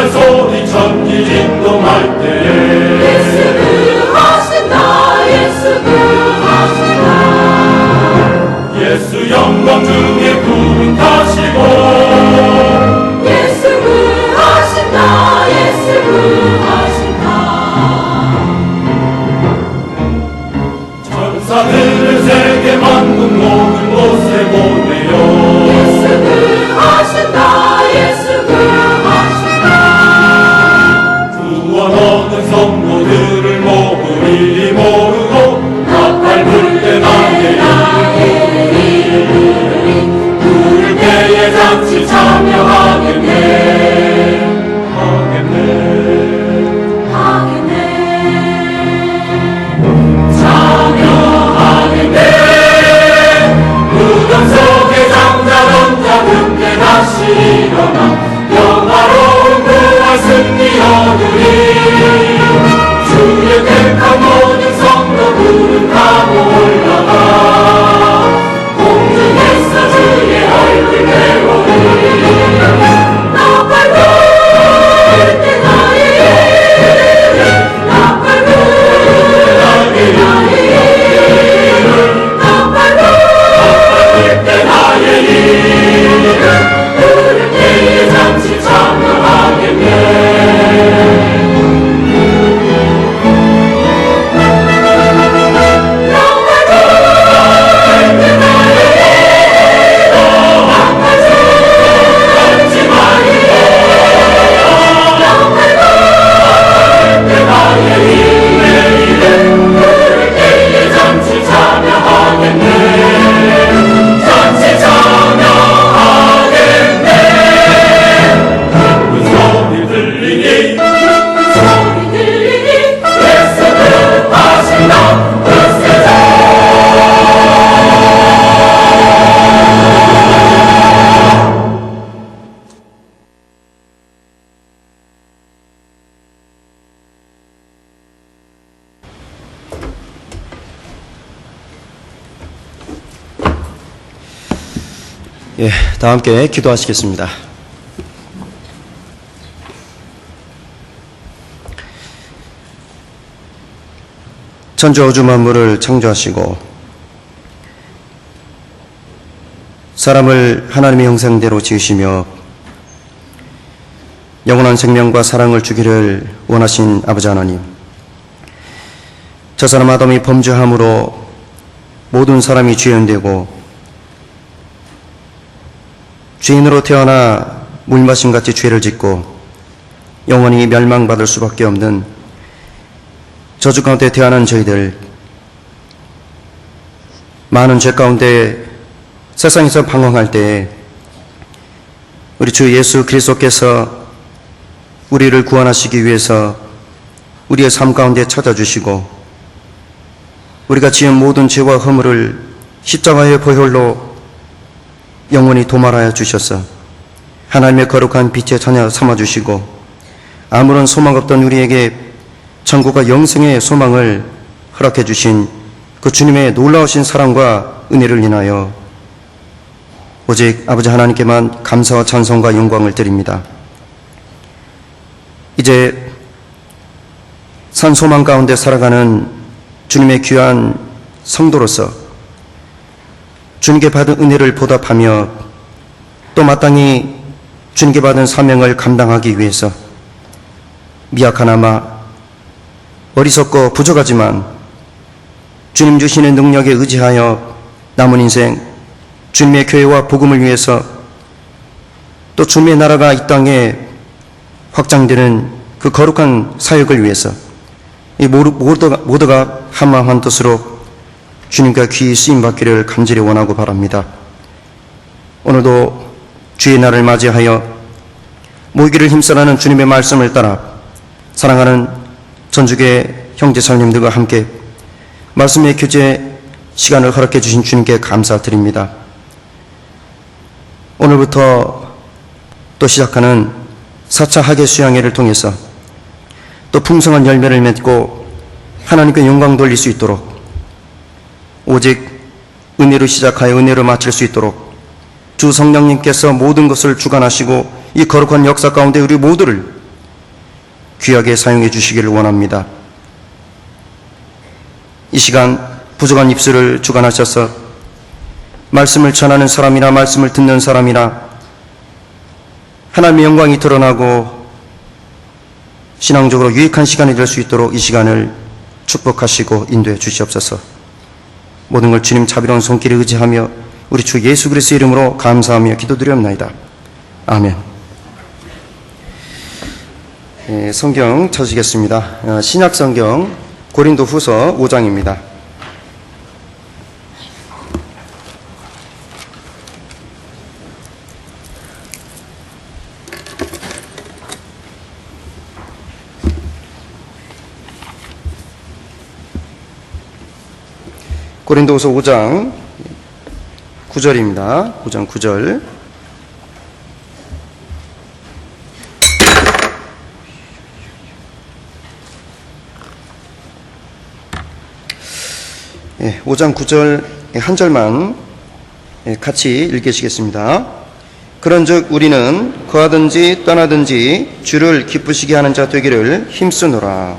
큰 소리 천지 진동할 때에 예수 구하신다 예수 구하신다 예수 영광 중에 구름 타시고 예수 구하신다 예수 구하신다 천사들을 세계 만국 모든 곳에 보내요 예수 구하신다 예수 구하신다 구원 얻은 성도들을 모으리 모으고 나팔 불 때 나의 이름이 부를 때에 잔치 참여하겠네 무덤 속에 잠자던 자 그때 다시 일어나 영화로운 부활 승리 얻으리 주의 택한 모든 성도 구름 타고 올라가 공중에서 주의 얼굴 배우리 나팔 불 때 나의 이름 나팔 불 때 나의 이름 나팔 불 때 나의 이름 부를 때에 잠시 참여하겠네 예, 다 함께 기도하시겠습니다. 천지 우주 만물을 창조하시고 사람을 하나님의 형상대로 지으시며 영원한 생명과 사랑을 주기를 원하신 아버지 하나님, 저 사람 아담이 범죄함으로 모든 사람이 죄인되고 죄인으로 태어나 물마심같이 죄를 짓고 영원히 멸망받을 수밖에 없는 저주 가운데 태어난 저희들, 많은 죄 가운데 세상에서 방황할 때에 우리 주 예수 그리스도께서 우리를 구원하시기 위해서 우리의 삶 가운데 찾아주시고 우리가 지은 모든 죄와 허물을 십자가의 보혈로 영원히 도말하여 주셔서 하나님의 거룩한 빛의 자녀 삼아주시고 아무런 소망 없던 우리에게 천국과 영생의 소망을 허락해 주신 그 주님의 놀라우신 사랑과 은혜를 인하여 오직 아버지 하나님께만 감사와 찬송과 영광을 드립니다. 이제 산 소망 가운데 살아가는 주님의 귀한 성도로서 주님께 받은 은혜를 보답하며 또 마땅히 주님께 받은 사명을 감당하기 위해서 미약하나마 어리석고 부족하지만 주님 주시는 능력에 의지하여 남은 인생 주님의 교회와 복음을 위해서 또 주님의 나라가 이 땅에 확장되는 그 거룩한 사역을 위해서 이 모두가 한마음 한뜻으로 주님과 귀히 쓰임받기를 간절히 원하고 바랍니다. 오늘도 주의 날을 맞이하여 모이기를 힘써라는 주님의 말씀을 따라 사랑하는 전주교회 형제자매님들과 함께 말씀의 교제 시간을 허락해 주신 주님께 감사드립니다. 오늘부터 또 시작하는 4차 학예 수양회를 통해서 또 풍성한 열매를 맺고 하나님께 영광 돌릴 수 있도록 오직 은혜로 시작하여 은혜로 마칠 수 있도록 주 성령님께서 모든 것을 주관하시고 이 거룩한 역사 가운데 우리 모두를 귀하게 사용해 주시기를 원합니다. 이 시간 부족한 입술을 주관하셔서 말씀을 전하는 사람이나 말씀을 듣는 사람이나 하나님의 영광이 드러나고 신앙적으로 유익한 시간이 될 수 있도록 이 시간을 축복하시고 인도해 주시옵소서. 모든 걸 주님 자비로운 손길에 의지하며 우리 주 예수 그리스도의 이름으로 감사하며 기도드리옵나이다. 아멘. 성경 쳐주시겠습니다. 신약 성경 고린도 후서 5장입니다. 고린도후서 5장 9절입니다. 5장 9절. 예, 5장 9절 한 절만 같이 읽으시겠습니다. 그런즉 우리는 거하든지 떠나든지 주를 기쁘시게 하는 자 되기를 힘쓰노라.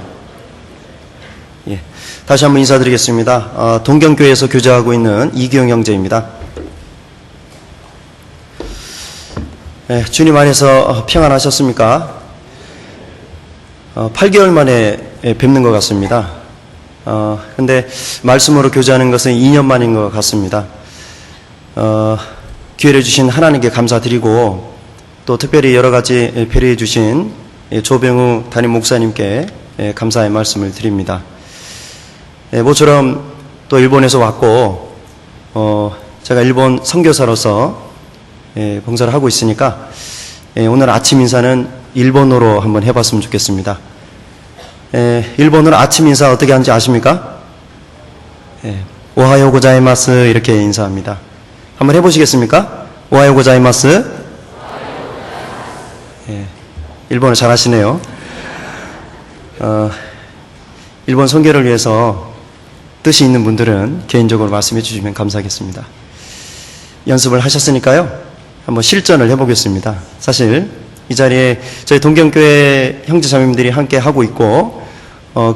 예, 다시 한번 인사드리겠습니다. 동경교회에서 교제하고 있는 이기용 형제입니다. 예, 주님 안에서 평안하셨습니까? 8개월 만에 뵙는 것 같습니다. 근데 말씀으로 교제하는 것은 2년 만인 것 같습니다. 기회를 주신 하나님께 감사드리고 또 특별히 여러 가지 배려해 주신 조병우 담임 목사님께 감사의 말씀을 드립니다. 모처럼 또 일본에서 왔고 제가 일본 선교사로서 봉사를 하고 있으니까 오늘 아침 인사는 일본어로 한번 해봤으면 좋겠습니다. 일본어로 아침 인사 어떻게 하는지 아십니까? 오하요 고자이마스 이렇게 인사합니다. 한번 해보시겠습니까? 오하요 고자이마스. 일본어 잘하시네요. 일본 선교를 위해서 뜻이 있는 분들은 개인적으로 말씀해 주시면 감사하겠습니다. 연습을 하셨으니까요. 한번 실전을 해보겠습니다. 사실 이 자리에 저희 동경교회 형제자매님들이 함께 하고 있고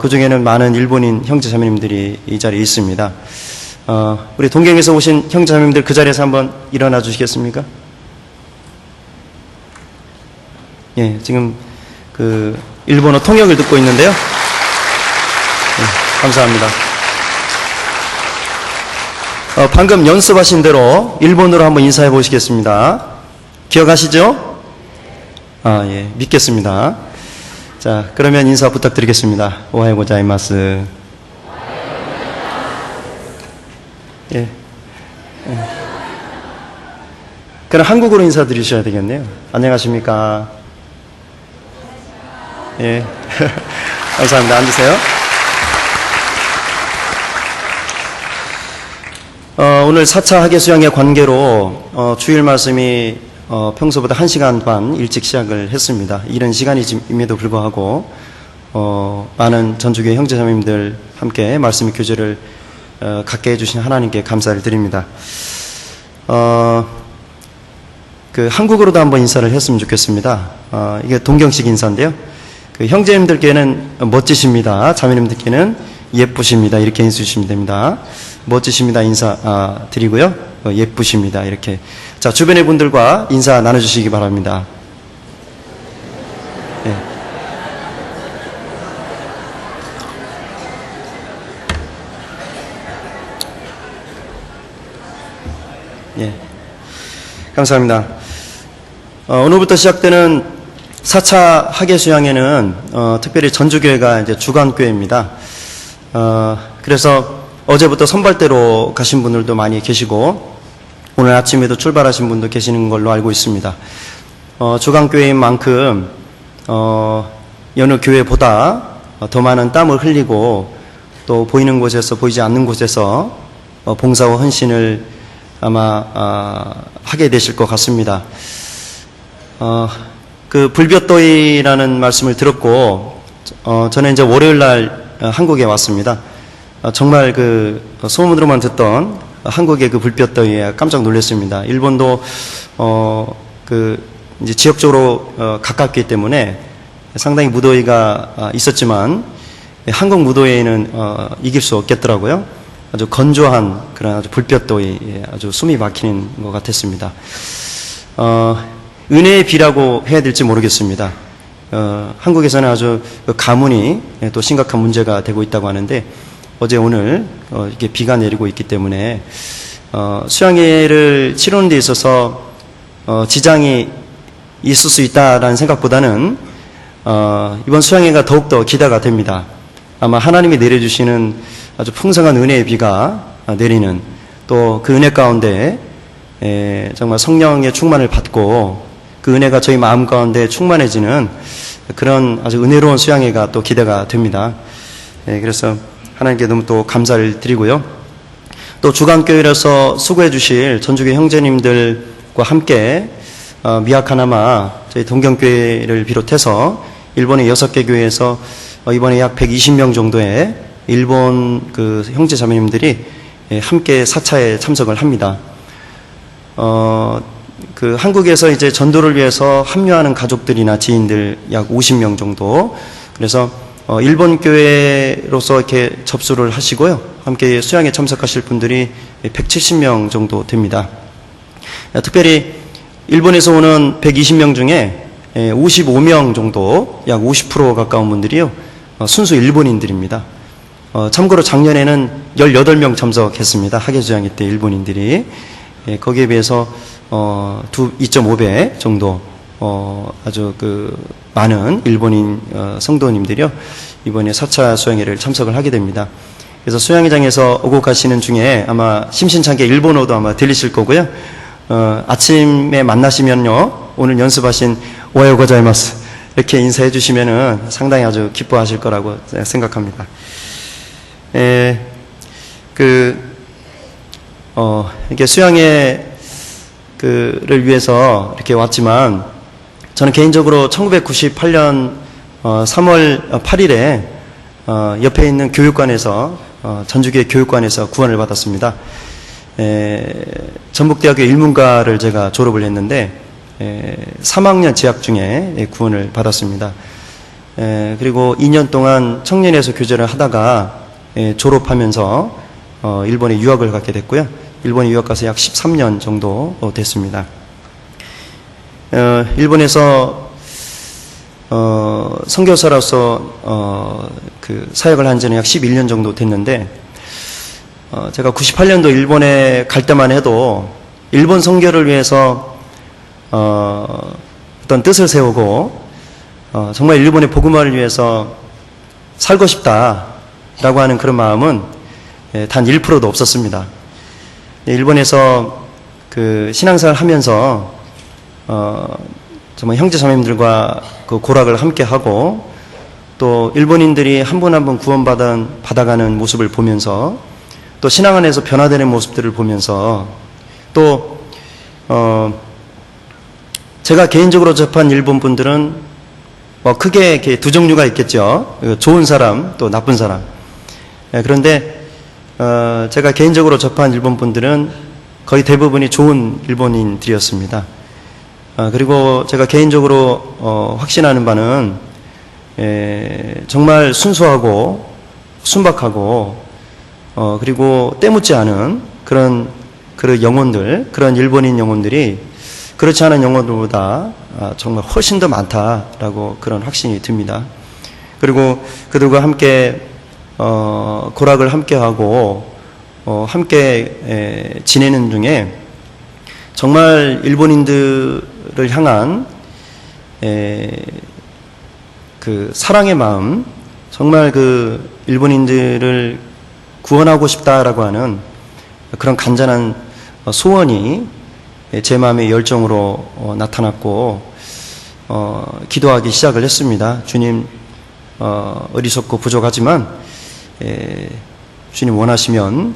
그 중에는 많은 일본인 형제자매님들이 이 자리에 있습니다. 우리 동경에서 오신 형제자매님들 그 자리에서 한번 일어나 주시겠습니까? 예, 지금 그 일본어 통역을 듣고 있는데요. 감사합니다. 방금 연습하신 대로 일본어로 한번 인사해 보시겠습니다. 기억하시죠? 예, 믿겠습니다. 자, 그러면 인사 부탁드리겠습니다. 오하요 고자이마스. 예. 그럼 한국어로 인사드리셔야 되겠네요. 안녕하십니까? 예. 감사합니다. 앉으세요. 오늘 4차 학예수양의 관계로 주일 말씀이 평소보다 1시간 반 일찍 시작을 했습니다. 이런 시간임에도 불구하고 많은 전주교회 형제자매님들 함께 말씀의 교제를 갖게 해주신 하나님께 감사를 드립니다. 그 한국어로도 한번 인사를 했으면 좋겠습니다. 이게 동경식 인사인데요. 그 형제님들께는 멋지십니다. 자매님들께는 예쁘십니다. 이렇게 인사해 주시면 됩니다. 멋지십니다. 인사 드리고요. 예쁘십니다. 이렇게. 자, 주변의 분들과 인사 나눠주시기 바랍니다. 예. 예. 감사합니다. 오늘부터 시작되는 4차 학예수양회는 특별히 전주교회가 이제 주관교회입니다. 그래서 어제부터 선발대로 가신 분들도 많이 계시고 오늘 아침에도 출발하신 분도 계시는 걸로 알고 있습니다. 주관교회인 만큼 여느 교회보다 더 많은 땀을 흘리고 또 보이는 곳에서 보이지 않는 곳에서 봉사와 헌신을 아마 하게 되실 것 같습니다. 그 불볕더위라는 말씀을 들었고 저는 이제 월요일 날 한국에 왔습니다. 정말 그 소문으로만 듣던 한국의 그 불볕더위에 깜짝 놀랐습니다. 일본도 그 이제 지역적으로 가깝기 때문에 상당히 무더위가 있었지만 한국 무더위에는 이길 수 없겠더라고요. 아주 건조한 그런 아주 불볕더위, 아주 숨이 막히는 것 같았습니다. 은혜의 비라고 해야 될지 모르겠습니다. 한국에서는 아주 가뭄이 또 심각한 문제가 되고 있다고 하는데 어제 오늘 이게 비가 내리고 있기 때문에 수양회를 치르는 데 있어서 지장이 있을 수 있다라는 생각보다는 이번 수양회가 더욱더 기대가 됩니다. 아마 하나님이 내려주시는 아주 풍성한 은혜의 비가 내리는 또 그 은혜 가운데 정말 성령의 충만을 받고 그 은혜가 저희 마음 가운데 충만해지는 그런 아주 은혜로운 수양회가 또 기대가 됩니다. 그래서 하나님께 너무 또 감사를 드리고요. 또 주간교회로서 수고해 주실 전주교 형제님들과 함께 미약하나마 저희 동경교회를 비롯해서 일본의 6개 교회에서 이번에 약 120명 정도의 일본 그 형제 자매님들이 함께 사차에 참석을 합니다. 그 한국에서 이제 전도를 위해서 합류하는 가족들이나 지인들 약 50명 정도. 그래서 일본 교회로서 이렇게 접수를 하시고요. 함께 수양에 참석하실 분들이 170명 정도 됩니다. 특별히 일본에서 오는 120명 중에 55명 정도, 약 50% 가까운 분들이요, 순수 일본인들입니다. 참고로 작년에는 18명 참석했습니다. 학예수양회 때 일본인들이. 거기에 비해서 2.5배 정도 아주 그 많은 일본인 성도님들이요, 이번에 4차 수양회를 참석을 하게 됩니다. 그래서 수양회장에서 오고 가시는 중에 아마 심심찮게 일본어도 아마 들리실 거고요. 아침에 만나시면요, 오늘 연습하신 오하요 고자이마스 이렇게 인사해 주시면은 상당히 아주 기뻐하실 거라고 생각합니다. 이렇게 수양회 를 위해서 이렇게 왔지만, 저는 개인적으로 1998년 3월 8일에 옆에 있는 교육관에서 전주교회 교육관에서 구원을 받았습니다. 전북대학교 일문과를 제가 졸업을 했는데 3학년 재학 중에 구원을 받았습니다. 그리고 2년 동안 청년에서 교제를 하다가 졸업하면서 일본에 유학을 가게 됐고요. 일본에 유학 가서 약 13년 정도 됐습니다. 일본에서 선교사로서 그 사역을 한 지는 약 11년 정도 됐는데, 제가 98년도 일본에 갈 때만 해도 일본 선교를 위해서 어떤 뜻을 세우고 정말 일본의 복음화를 위해서 살고 싶다라고 하는 그런 마음은 단 1%도 없었습니다. 일본에서 그 신앙생활을 하면서 정말 형제 자매님들과 그 고락을 함께 하고, 또 일본인들이 한 분 한 분 구원받아가는 모습을 보면서, 또 신앙 안에서 변화되는 모습들을 보면서, 또 제가 개인적으로 접한 일본 분들은 크게 이렇게 두 종류가 있겠죠. 좋은 사람, 또 나쁜 사람. 그런데 제가 개인적으로 접한 일본 분들은 거의 대부분이 좋은 일본인들이었습니다. 그리고 제가 개인적으로 확신하는 바는 정말 순수하고 순박하고 그리고 때묻지 않은 그런 영혼들, 그런 일본인 영혼들이 그렇지 않은 영혼들보다 정말 훨씬 더 많다라고 그런 확신이 듭니다. 그리고 그들과 함께 고락을 함께하고 함께 지내는 중에 정말 일본인들을 향한 그 사랑의 마음, 정말 그 일본인들을 구원하고 싶다라고 하는 그런 간절한 소원이 제 마음의 열정으로 나타났고 기도하기 시작을 했습니다. 주님, 어리석고 부족하지만 주님 원하시면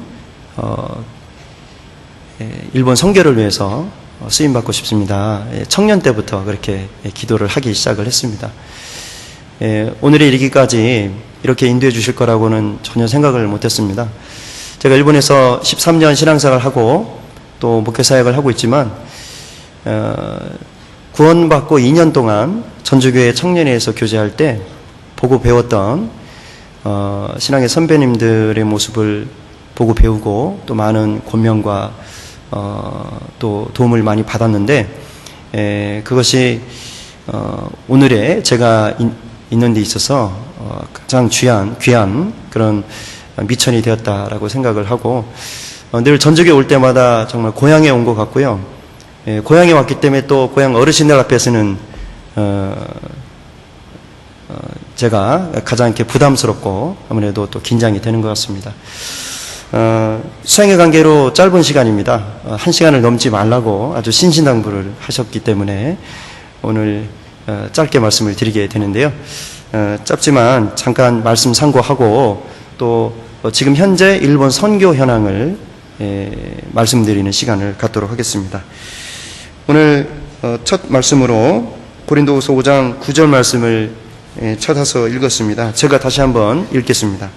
일본 선교를 위해서 쓰임받고 싶습니다. 청년 때부터 그렇게 기도를 하기 시작을 했습니다. 오늘에 이르기까지 이렇게 인도해 주실 거라고는 전혀 생각을 못했습니다. 제가 일본에서 13년 신앙생활을 하고 또 목회 사역을 하고 있지만 구원받고 2년 동안 전주교회 청년회에서 교제할 때 보고 배웠던 신앙의 선배님들의 모습을 보고 배우고 또 많은 권면과 또 도움을 많이 받았는데 그것이 오늘의 제가 있는 데 있어서 가장 귀한 그런 미천이 되었다라고 생각을 하고 늘 전주교회 올 때마다 정말 고향에 온 것 같고요. 고향에 왔기 때문에 또 고향 어르신들 앞에서는 제가 가장 이렇게 부담스럽고 아무래도 또 긴장이 되는 것 같습니다. 수양의 관계로 짧은 시간입니다. 1시간을 넘지 말라고 아주 신신당부를 하셨기 때문에 오늘 짧게 말씀을 드리게 되는데요. 짧지만 잠깐 말씀 상고하고 또 지금 현재 일본 선교 현황을 말씀드리는 시간을 갖도록 하겠습니다. 오늘 첫 말씀으로 고린도후서 5장 9절 말씀을 찾아서 읽었습니다. 제가 다시 한번 읽겠습니다.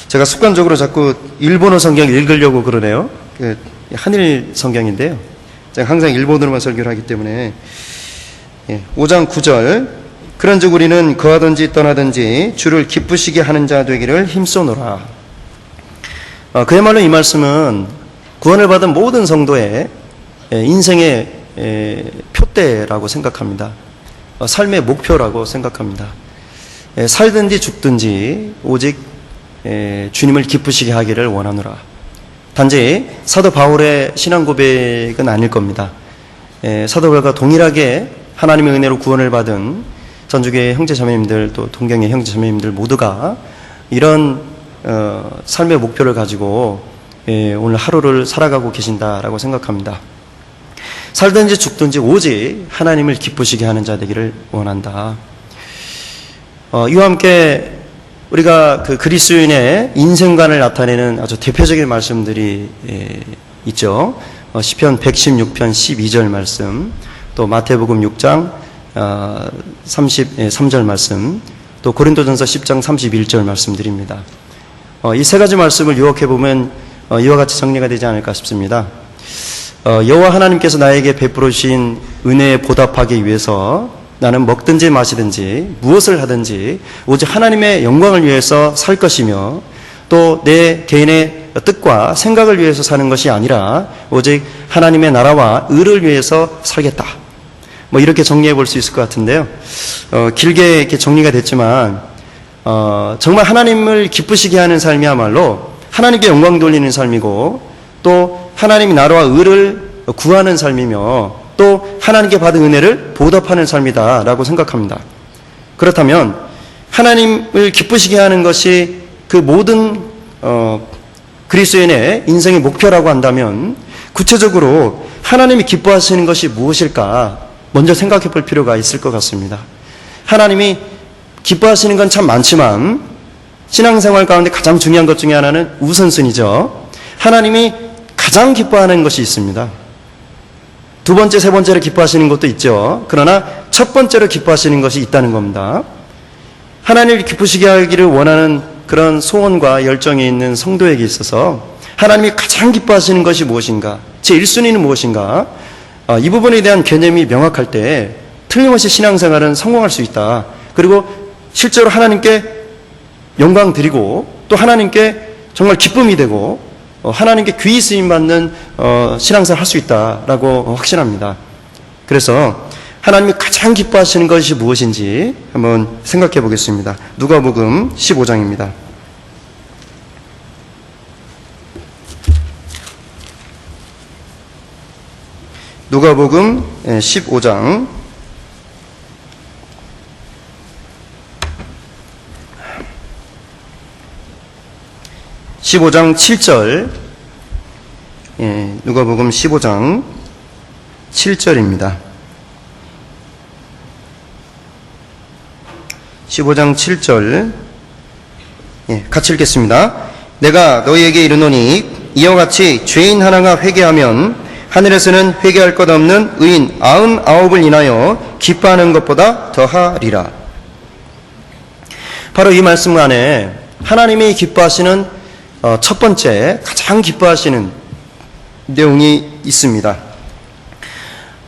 제가 습관적으로 자꾸 일본어 성경 읽으려고 그러네요. 한일 성경인데요. 제가 항상 일본어로만 설교를 하기 때문에 5장 9절 그런즉 우리는 거하든지 떠나든지 주를 기쁘시게 하는 자 되기를 힘써노라. 그야말로 이 말씀은 구원을 받은 모든 성도의 인생의 표대라고 생각합니다. 삶의 목표라고 생각합니다. 살든지 죽든지 오직 주님을 기쁘시게 하기를 원하노라. 단지 사도 바울의 신앙 고백은 아닐 겁니다. 사도 바울과 동일하게 하나님의 은혜로 구원을 받은 전주교회 형제자매님들 또 동경의 형제자매님들 모두가 이런 삶의 목표를 가지고 오늘 하루를 살아가고 계신다라고 생각합니다. 살든지 죽든지 오직 하나님을 기쁘시게 하는 자 되기를 원한다. 이와 함께 우리가 그 그리스도인의 인생관을 나타내는 아주 대표적인 말씀들이 있죠. 시편 116편 12절 말씀, 또 마태복음 6장 33절 말씀, 또 고린도전서 10장 31절 말씀드립니다. 이 세 가지 말씀을 요약해 보면 이와 같이 정리가 되지 않을까 싶습니다. 여호와 하나님께서 나에게 베풀어 주신 은혜에 보답하기 위해서 나는 먹든지 마시든지 무엇을 하든지 오직 하나님의 영광을 위해서 살 것이며 또 내 개인의 뜻과 생각을 위해서 사는 것이 아니라 오직 하나님의 나라와 의를 위해서 살겠다. 이렇게 정리해 볼 수 있을 것 같은데요. 길게 이렇게 정리가 됐지만 정말 하나님을 기쁘시게 하는 삶이야말로 하나님께 영광 돌리는 삶이고 또 하나님의 나라와 의를 구하는 삶이며 또 하나님께 받은 은혜를 보답하는 삶이다라고 생각합니다. 그렇다면 하나님을 기쁘시게 하는 것이 그 모든 그리스도인의 인생의 목표라고 한다면 구체적으로 하나님이 기뻐하시는 것이 무엇일까 먼저 생각해 볼 필요가 있을 것 같습니다. 하나님이 기뻐하시는 건 참 많지만 신앙생활 가운데 가장 중요한 것 중에 하나는 우선순위죠. 하나님이 가장 기뻐하는 것이 있습니다. 두 번째, 세 번째로 기뻐하시는 것도 있죠. 그러나 첫 번째로 기뻐하시는 것이 있다는 겁니다. 하나님을 기쁘시게 하기를 원하는 그런 소원과 열정이 있는 성도에게 있어서 하나님이 가장 기뻐하시는 것이 무엇인가? 제 1순위는 무엇인가? 이 부분에 대한 개념이 명확할 때 틀림없이 신앙생활은 성공할 수 있다. 그리고 실제로 하나님께 영광 드리고 또 하나님께 정말 기쁨이 되고 하나님께 귀히 쓰임받는 신앙생활 할 수 있다라고 확신합니다. 그래서 하나님이 가장 기뻐하시는 것이 무엇인지 한번 생각해 보겠습니다. 누가복음 15장입니다. 누가복음 15장 15장 7절, 누가복음 15장 7절입니다. 15장 7절, 같이 읽겠습니다. 내가 너희에게 이르노니 이와 같이 죄인 하나가 회개하면 하늘에서는 회개할 것 없는 의인 99을 인하여 기뻐하는 것보다 더하리라. 바로 이 말씀 안에 하나님이 기뻐하시는 첫 번째 가장 기뻐하시는 내용이 있습니다.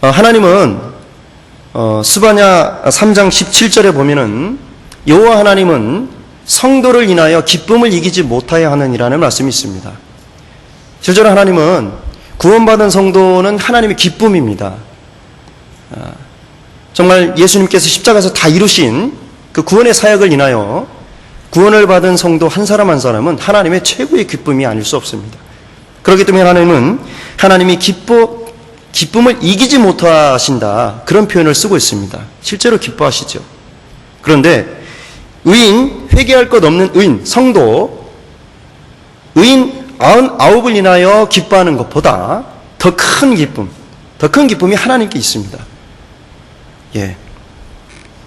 하나님은 스바냐 3장 17절에 보면은 여호와 하나님은 성도를 인하여 기쁨을 이기지 못하여 하느니라는 말씀이 있습니다. 실제로 하나님은 구원받은 성도는 하나님의 기쁨입니다. 정말 예수님께서 십자가에서 다 이루신 그 구원의 사역을 인하여 구원을 받은 성도 한 사람 한 사람은 하나님의 최고의 기쁨이 아닐 수 없습니다. 그렇기 때문에 하나님은 하나님이 기쁨을 이기지 못하신다, 그런 표현을 쓰고 있습니다. 실제로 기뻐하시죠. 그런데 의인, 회개할 것 없는 의인, 성도, 의인 99을 인하여 기뻐하는 것보다 더 큰 기쁨이 하나님께 있습니다.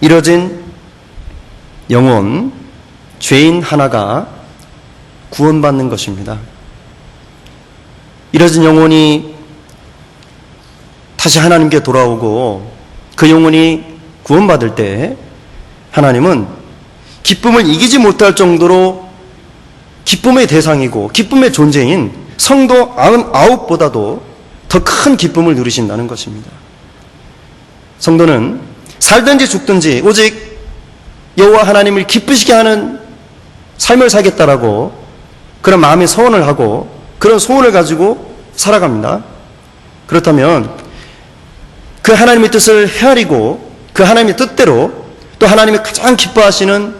이뤄진 영혼, 죄인 하나가 구원받는 것입니다. 이뤄진 영혼이 다시 하나님께 돌아오고 그 영혼이 구원받을 때 하나님은 기쁨을 이기지 못할 정도로 기쁨의 대상이고 기쁨의 존재인 성도 99보다도 더 큰 기쁨을 누리신다는 것입니다. 성도는 살든지 죽든지 오직 여호와 하나님을 기쁘시게 하는 삶을 살겠다라고 그런 마음의 소원을 하고 그런 소원을 가지고 살아갑니다. 그렇다면 그 하나님의 뜻을 헤아리고 그 하나님의 뜻대로 또 하나님이 가장 기뻐하시는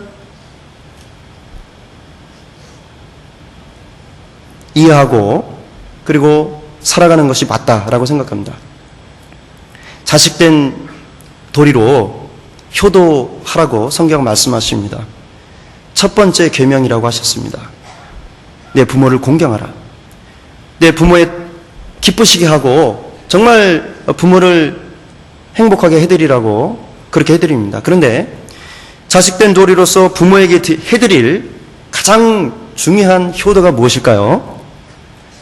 이해하고 그리고 살아가는 것이 맞다라고 생각합니다. 자식된 도리로 효도하라고 성경 말씀하십니다. 첫 번째 계명이라고 하셨습니다. 내 부모를 공경하라. 내 부모의 기쁘시게 하고 정말 부모를 행복하게 해드리라고 그렇게 해드립니다. 그런데 자식된 도리로서 부모에게 해드릴 가장 중요한 효도가 무엇일까요?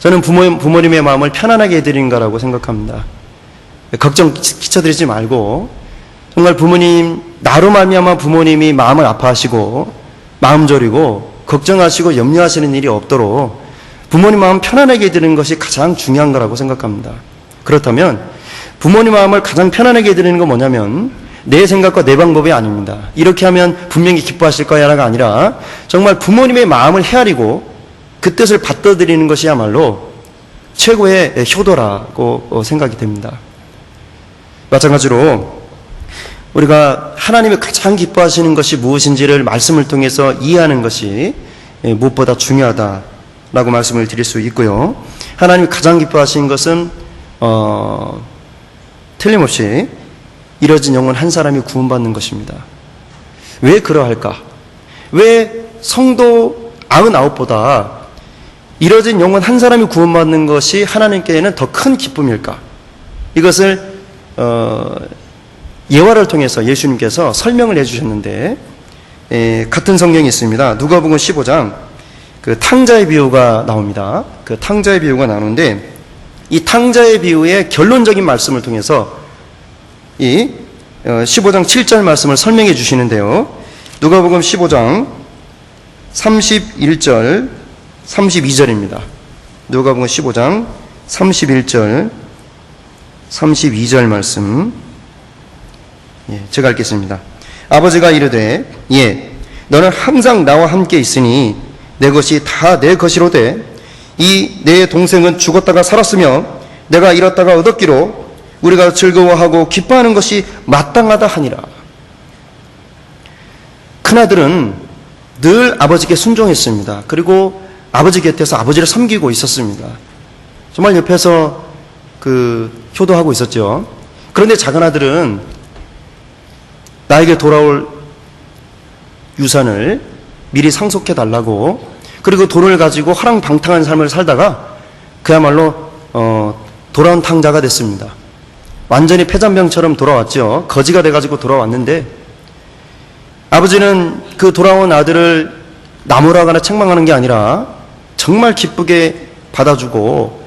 저는 부모님의 마음을 편안하게 해드리는 거라고 생각합니다. 걱정 끼쳐드리지 말고 정말 부모님, 나로 말미암아 부모님이 마음을 아파하시고 마음 졸이고 걱정하시고 염려하시는 일이 없도록 부모님 마음 편안하게 해드리는 것이 가장 중요한 거라고 생각합니다. 그렇다면 부모님 마음을 가장 편안하게 해드리는 건 뭐냐면 내 생각과 내 방법이 아닙니다. 이렇게 하면 분명히 기뻐하실 거야가 아니라 정말 부모님의 마음을 헤아리고 그 뜻을 받아들이는 것이야말로 최고의 효도라고 생각이 됩니다. 마찬가지로 우리가 하나님이 가장 기뻐하시는 것이 무엇인지를 말씀을 통해서 이해하는 것이 무엇보다 중요하다라고 말씀을 드릴 수 있고요. 하나님이 가장 기뻐하시는 것은 틀림없이 이뤄진 영혼 한 사람이 구원받는 것입니다. 왜 그러할까? 왜 성도 99보다 이뤄진 영혼 한 사람이 구원받는 것이 하나님께는 더 큰 기쁨일까? 이것을 예화를 통해서 예수님께서 설명을 해주셨는데 같은 성경이 있습니다. 누가복음 15장 그 탕자의 비유가 나옵니다. 그 탕자의 비유가 나오는데 이 탕자의 비유의 결론적인 말씀을 통해서 이 15장 7절 말씀을 설명해 주시는데요. 누가복음 15장 31절 32절입니다. 누가복음 15장 31절 32절 말씀 제가 읽겠습니다. 아버지가 이르되 너는 항상 나와 함께 있으니 내 것이 다 내 것이로되 이 내 동생은 죽었다가 살았으며 내가 잃었다가 얻었기로 우리가 즐거워하고 기뻐하는 것이 마땅하다 하니라. 큰아들은 늘 아버지께 순종했습니다. 그리고 아버지 곁에서 아버지를 섬기고 있었습니다. 정말 옆에서 효도하고 있었죠. 그런데 작은아들은 나에게 돌아올 유산을 미리 상속해 달라고 그리고 돈을 가지고 허랑방탕한 삶을 살다가 그야말로 돌아온 탕자가 됐습니다. 완전히 폐잔병처럼 돌아왔죠. 거지가 돼가지고 돌아왔는데 아버지는 그 돌아온 아들을 나무라거나 책망하는 게 아니라 정말 기쁘게 받아주고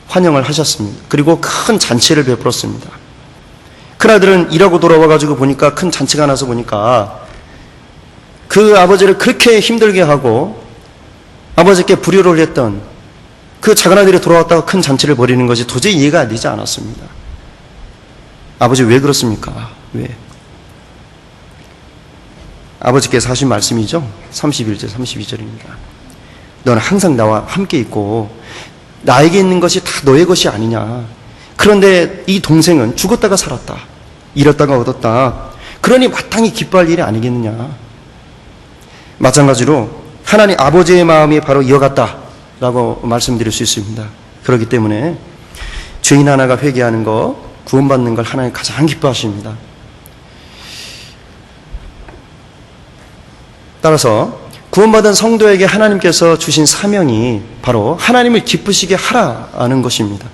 환영을 하셨습니다. 그리고 큰 잔치를 베풀었습니다. 큰아들은 일하고 돌아와가지고 보니까 큰 잔치가 나서 보니까 그 아버지를 그렇게 힘들게 하고 아버지께 불효를 했던 그 작은 아들이 돌아왔다가 큰 잔치를 벌이는 것이 도저히 이해가 되지 않았습니다. 아버지 왜 그렇습니까? 왜? 아버지께서 하신 말씀이죠. 31절 32절입니다. 너는 항상 나와 함께 있고 나에게 있는 것이 다 너의 것이 아니냐. 그런데 이 동생은 죽었다가 살았다. 잃었다가 얻었다. 그러니 마땅히 기뻐할 일이 아니겠느냐. 마찬가지로 하나님 아버지의 마음이 바로 이와 같다라고 말씀드릴 수 있습니다. 그렇기 때문에 죄인 하나가 회개하는 것, 구원받는 걸 하나님 가장 기뻐하십니다. 따라서 구원받은 성도에게 하나님께서 주신 사명이 바로 하나님을 기쁘시게 하라는 것입니다.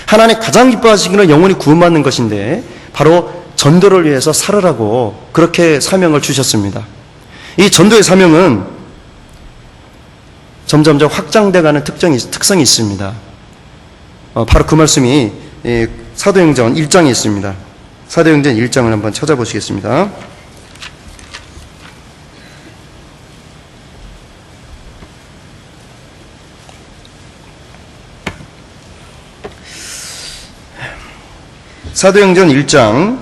하나님 가장 기뻐하시기는 영원히 구원받는 것인데 바로 전도를 위해서 살으라고 그렇게 사명을 주셨습니다. 이 전도의 사명은 점점점 확장돼가는 특성이 있습니다. 바로 그 말씀이 사도행전 1장에 있습니다. 사도행전 1장을 한번 찾아보시겠습니다. 사도행전 1장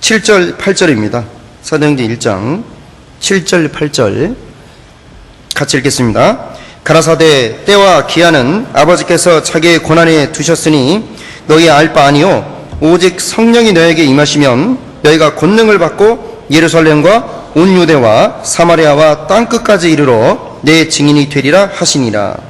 7절 8절입니다. 사도행전 1장 7절 8절 같이 읽겠습니다. 가라사대 때와 기한은 아버지께서 자기의 권한에 두셨으니 너희 알 바 아니요 오직 성령이 너에게 임하시면 너희가 권능을 받고 예루살렘과 온 유대와 사마리아와 땅끝까지 이르러 내 증인이 되리라 하시니라.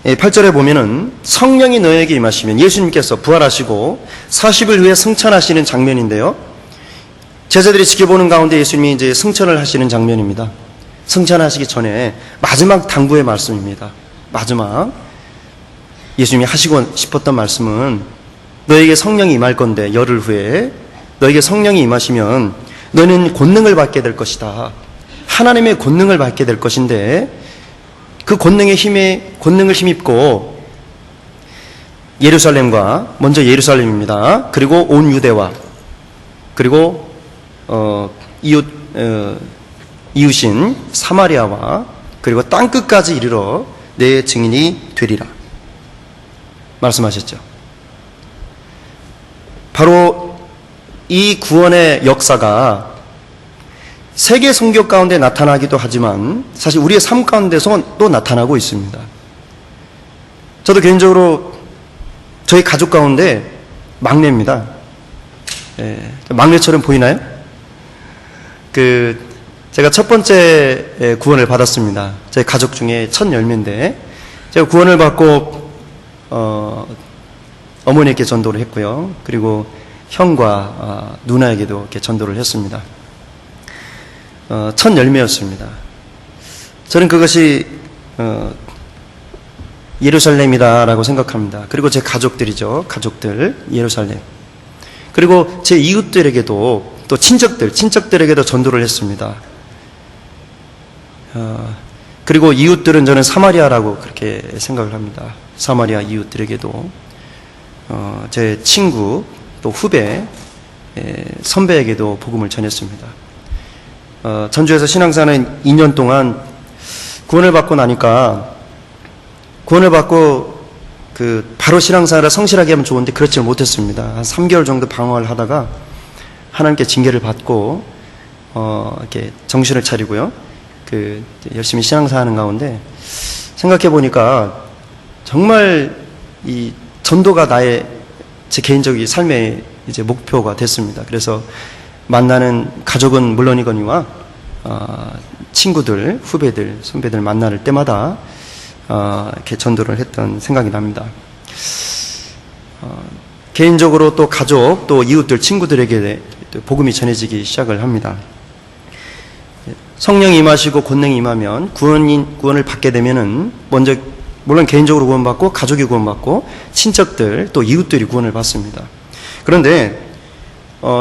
8절에 보면은 성령이 너에게 임하시면 예수님께서 부활하시고 40일 후에 승천하시는 장면인데요. 제자들이 지켜보는 가운데 예수님이 이제 승천을 하시는 장면입니다. 승천하시기 전에 마지막 당부의 말씀입니다. 마지막 예수님이 하시고 싶었던 말씀은 너에게 성령이 임할 건데 열흘 후에 너에게 성령이 임하시면 너는 권능을 받게 될 것이다. 하나님의 권능을 받게 될 것인데 그 권능을 힘입고 예루살렘과 먼저 예루살렘입니다. 그리고 온 유대와 그리고 이웃인 사마리아와 그리고 땅끝까지 이르러 내 증인이 되리라 말씀하셨죠. 바로 이 구원의 역사가 세계 성교 가운데 나타나기도 하지만 사실 우리의 삶 가운데서 또 나타나고 있습니다. 저도 개인적으로 저희 가족 가운데 막내입니다. 막내처럼 보이나요? 제가 첫 번째 구원을 받았습니다. 제 가족 중에 첫 열매인데 제가 구원을 받고 어머니께 전도를 했고요. 그리고 형과 누나에게도 이렇게 전도를 했습니다. 첫 열매였습니다. 저는 그것이 예루살렘이다라고 생각합니다. 그리고 제 가족들이죠. 가족들, 예루살렘. 그리고 제 이웃들에게도 또 친척들에게도 전도를 했습니다. 그리고 이웃들은 저는 사마리아라고 그렇게 생각을 합니다. 사마리아 이웃들에게도 제 친구 또 후배 선배에게도 복음을 전했습니다. 전주에서 신앙사는 2년 동안 구원을 받고 나니까 구원을 받고 바로 신앙생활을 성실하게 하면 좋은데 그렇지 못했습니다. 한 3개월 정도 방황을 하다가 하나님께 징계를 받고 이렇게 정신을 차리고요. 열심히 신앙생활하는 가운데 생각해 보니까 정말 이 전도가 제 개인적인 삶의 이제 목표가 됐습니다. 그래서 만나는 가족은 물론이거니와 친구들, 후배들, 선배들 만날 때마다 이렇게 전도를 했던 생각이 납니다. 개인적으로 또 가족, 또 이웃들, 친구들에게 복음이 전해지기 시작을 합니다. 성령이 임하시고 권능이 임하면 구원을 받게 되면은 먼저 물론 개인적으로 구원받고 가족이 구원받고 친척들 또 이웃들이 구원을 받습니다. 그런데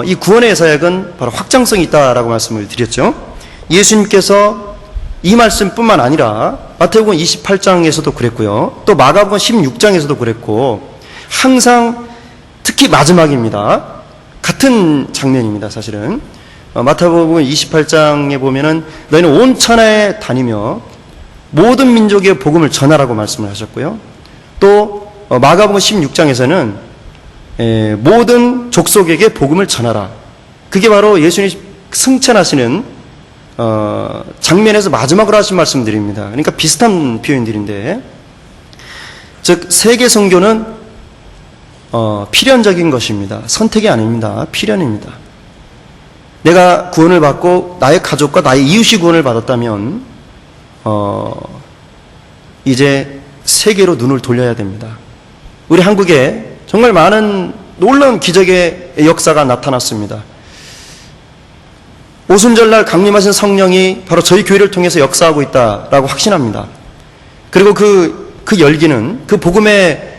이 구원의 사역은 바로 확장성이 있다라고 말씀을 드렸죠. 예수님께서 이 말씀뿐만 아니라 마태복음 28장에서도 그랬고요. 또 마가복음 16장에서도 그랬고 항상 특히 마지막입니다. 같은 장면입니다. 사실은 마태복음 28장에 보면은 너희는 온 천하에 다니며 모든 민족의 복음을 전하라고 말씀을 하셨고요. 또 마가복음 16장에서는 모든 족속에게 복음을 전하라. 그게 바로 예수님 승천하시는 장면에서 마지막으로 하신 말씀들입니다. 그러니까 비슷한 표현들인데, 즉 세계 선교는 필연적인 것입니다. 선택이 아닙니다. 필연입니다. 내가 구원을 받고 나의 가족과 나의 이웃이 구원을 받았다면 이제 세계로 눈을 돌려야 됩니다. 우리 한국에 정말 많은 놀라운 기적의 역사가 나타났습니다. 오순절날 강림하신 성령이 바로 저희 교회를 통해서 역사하고 있다라고 확신합니다. 그리고 그 열기는, 그 복음의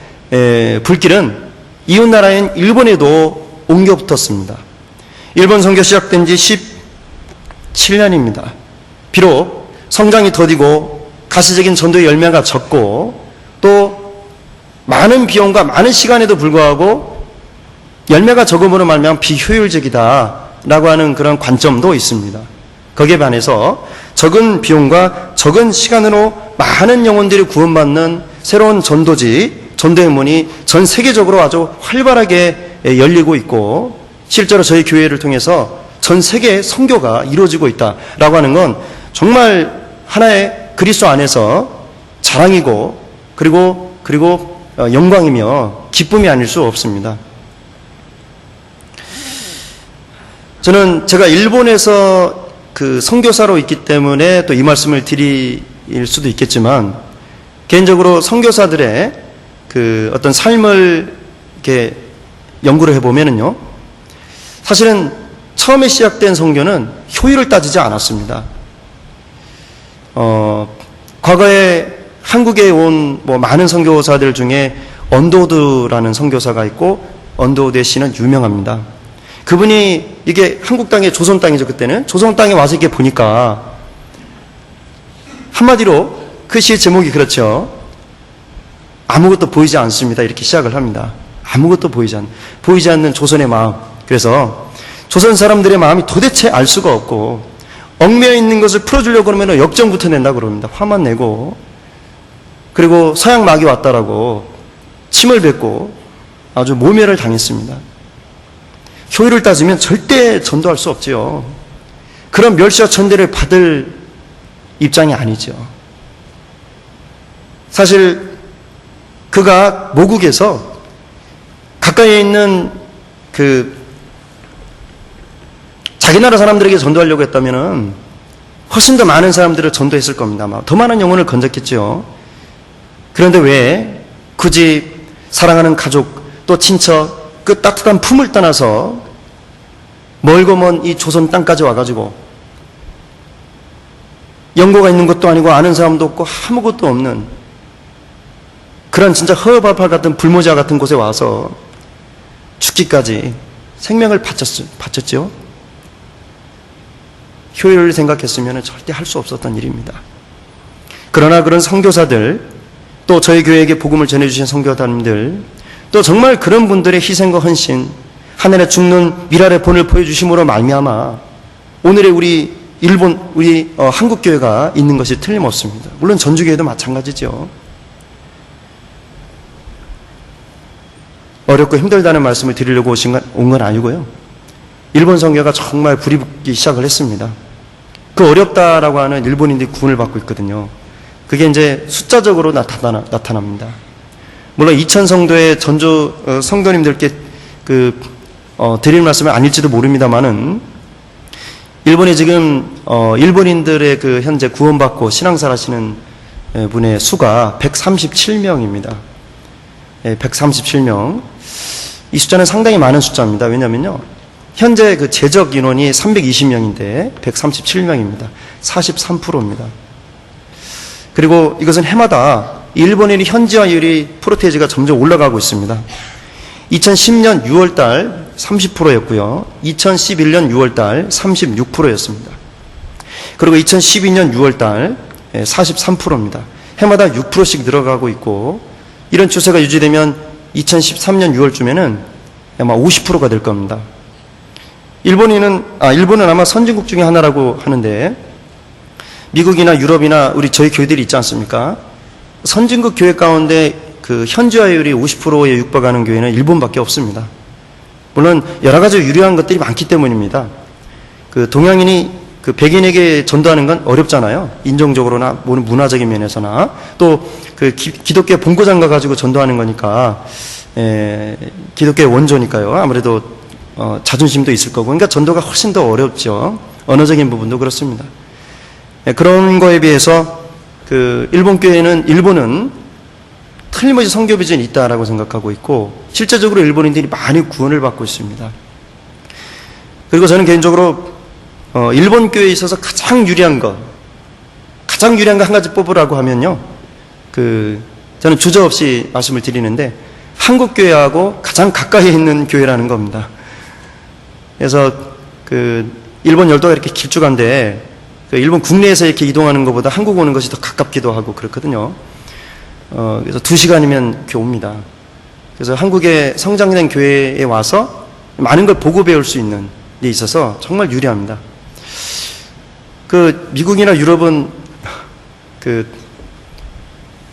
불길은 이웃나라인 일본에도 옮겨 붙었습니다. 일본 선교 시작된 지 17년입니다. 비록 성장이 더디고 가시적인 전도의 열매가 적고 또 많은 비용과 많은 시간에도 불구하고 열매가 적음으로 말미암아 비효율적이다라고 하는 그런 관점도 있습니다. 거기에 반해서 적은 비용과 적은 시간으로 많은 영혼들이 구원받는 새로운 전도의 문이 전 세계적으로 아주 활발하게 열리고 있고, 실제로 저희 교회를 통해서 전 세계의 선교가 이루어지고 있다라고 하는 건 정말 하나의 그리스도 안에서 자랑이고 그리고 영광이며 기쁨이 아닐 수 없습니다. 저는 제가 일본에서 그 선교사로 있기 때문에 또 이 말씀을 드릴 수도 있겠지만, 개인적으로 선교사들의 그 어떤 삶을 이렇게 연구를 해보면은요, 사실은 처음에 시작된 선교는 효율을 따지지 않았습니다. 과거에 한국에 온 많은 선교사들 중에 언더우드라는 선교사가 있고, 언더우드의 시는 유명합니다. 그분이 이게 한국 땅에 조선 땅이죠. 그때는 조선 땅에 와서 이렇게 보니까 한마디로 그 시의 제목이 그렇죠. 아무것도 보이지 않습니다. 이렇게 시작을 합니다. 아무것도 보이지 않는 조선의 마음. 그래서 조선 사람들의 마음이 도대체 알 수가 없고, 얽매여 있는 것을 풀어주려고 그러면 역정부터 낸다고 그럽니다. 화만 내고, 그리고 서양 마귀 왔다라고 침을 뱉고 아주 모멸을 당했습니다. 효율을 따지면 절대 전도할 수 없지요. 그런 멸시와 천대를 받을 입장이 아니죠. 사실 그가 모국에서 가까이에 있는 자기 나라 사람들에게 전도하려고 했다면은 훨씬 더 많은 사람들을 전도했을 겁니다. 더 많은 영혼을 건졌겠죠. 그런데 왜 굳이 사랑하는 가족 또 친척 그 따뜻한 품을 떠나서 멀고 먼 이 조선 땅까지 와가지고 연고가 있는 것도 아니고 아는 사람도 없고 아무것도 없는 그런 진짜 허허벌판 같은 불모자 같은 곳에 와서 죽기까지 생명을 바쳤죠. 효율을 생각했으면 절대 할 수 없었던 일입니다. 그러나 그런 선교사들, 또 저희 교회에게 복음을 전해주신 선교사님들, 또 정말 그런 분들의 희생과 헌신, 하늘에 죽는 미랄의 본을 보여주심으로 말미암아 오늘의 우리 한국 교회가 있는 것이 틀림없습니다. 물론 전주교회도 마찬가지죠. 어렵고 힘들다는 말씀을 드리려고 온 건 아니고요. 일본 선교가 정말 불이 붙기 시작을 했습니다. 그 어렵다라고 하는 일본인들이 구원을 받고 있거든요. 그게 이제 숫자적으로 나타납니다. 물론 2000성도의 전주 성도님들께 드릴 말씀은 아닐지도 모릅니다만은, 일본에 지금 일본인들의 그 현재 구원받고 신앙생활 하시는 분의 수가 137명입니다. 137명. 이 숫자는 상당히 많은 숫자입니다. 왜냐면요, 현재 그 재적 인원이 320명인데 137명입니다. 43%입니다. 그리고 이것은 해마다 일본인의 현지화율이 프로테이지가 점점 올라가고 있습니다. 2010년 6월달 30%였고요. 2011년 6월달 36%였습니다. 그리고 2012년 6월달 43%입니다. 해마다 6%씩 늘어가고 있고, 이런 추세가 유지되면 2013년 6월쯤에는 아마 50%가 될 겁니다. 일본은 아마 선진국 중에 하나라고 하는데, 미국이나 유럽이나 저희 교회들이 있지 않습니까? 선진국 교회 가운데 그 현지화율이 50%에 육박하는 교회는 일본밖에 없습니다. 물론 여러 가지 유리한 것들이 많기 때문입니다. 그 동양인이 그 백인에게 전도하는 건 어렵잖아요. 인종적으로나 문화적인 면에서나 또 그 기독교 본고장 가가지고 전도하는 거니까, 기독교의 원조니까요. 아무래도 자존심도 있을 거고, 그러니까 전도가 훨씬 더 어렵죠. 언어적인 부분도 그렇습니다. 그런 거에 비해서 그 일본은 틀림없이 선교 비전이 있다라고 생각하고 있고, 실제적으로 일본인들이 많이 구원을 받고 있습니다. 그리고 저는 개인적으로 일본 교회에 있어서 가장 유리한 거 한 가지 뽑으라고 하면요, 저는 주저없이 말씀을 드리는데, 한국 교회하고 가장 가까이 있는 교회라는 겁니다. 그래서 일본 열도가 이렇게 길쭉한데, 일본 국내에서 이렇게 이동하는 것보다 한국 오는 것이 더 가깝기도 하고 그렇거든요. 그래서 2시간이면 이렇게 옵니다. 그래서 한국에 성장된 교회에 와서 많은 걸 보고 배울 수 있는 데 있어서 정말 유리합니다. 미국이나 유럽은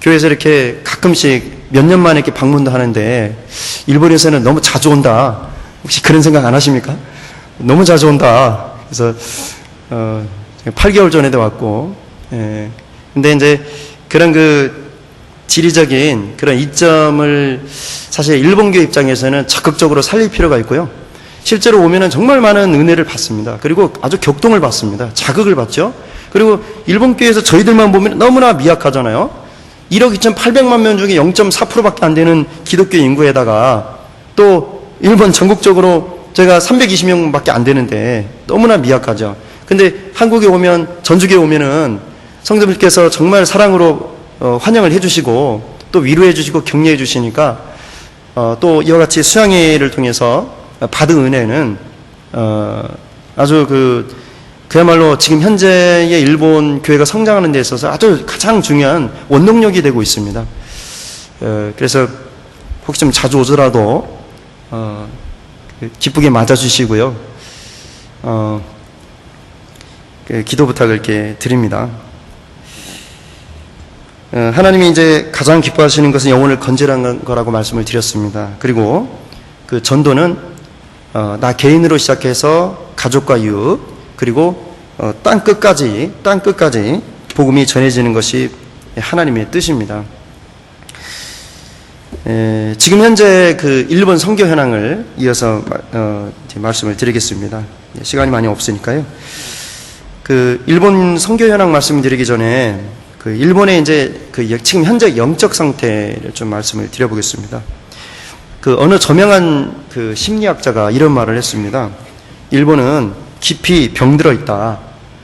교회에서 이렇게 가끔씩 몇 년 만에 이렇게 방문도 하는데, 일본에서는 너무 자주 온다. 혹시 그런 생각 안 하십니까? 너무 자주 온다. 그래서 8개월 전에도 왔고, 근데 이제 그런 지리적인 그런 이점을 사실 일본 교회 입장에서는 적극적으로 살릴 필요가 있고요. 실제로 오면은 정말 많은 은혜를 받습니다. 그리고 아주 격동을 받습니다. 자극을 받죠. 그리고 일본 교회에서 저희들만 보면 너무나 미약하잖아요. 1억 2,800만 명 중에 0.4%밖에 안 되는 기독교 인구에다가 또 일본 전국적으로 저희가 320명밖에 안 되는데 너무나 미약하죠. 근데 한국에 오면, 전주교에 오면은 성도님께서 정말 사랑으로 환영을 해주시고 또 위로해주시고 격려해주시니까, 또 이와 같이 수양회를 통해서 받은 은혜는 아주 그야말로 지금 현재의 일본 교회가 성장하는 데 있어서 아주 가장 중요한 원동력이 되고 있습니다. 그래서 혹시 좀 자주 오더라도 기쁘게 맞아주시고요. 기도 부탁을 이렇게 드립니다. 하나님이 이제 가장 기뻐하시는 것은 영혼을 건지라는 거라고 말씀을 드렸습니다. 그리고 그 전도는 나 개인으로 시작해서 가족과 이웃, 그리고 땅 끝까지 복음이 전해지는 것이 하나님의 뜻입니다. 지금 현재 일본 선교 현황을 이어서 말씀을 드리겠습니다. 시간이 많이 없으니까요. 일본 선교 현황 말씀드리기 전에 일본의 이제 지금 현재 영적 상태를 좀 말씀을 드려보겠습니다. 어느 저명한 심리학자가 이런 말을 했습니다. 일본은 깊이 병들어 있다.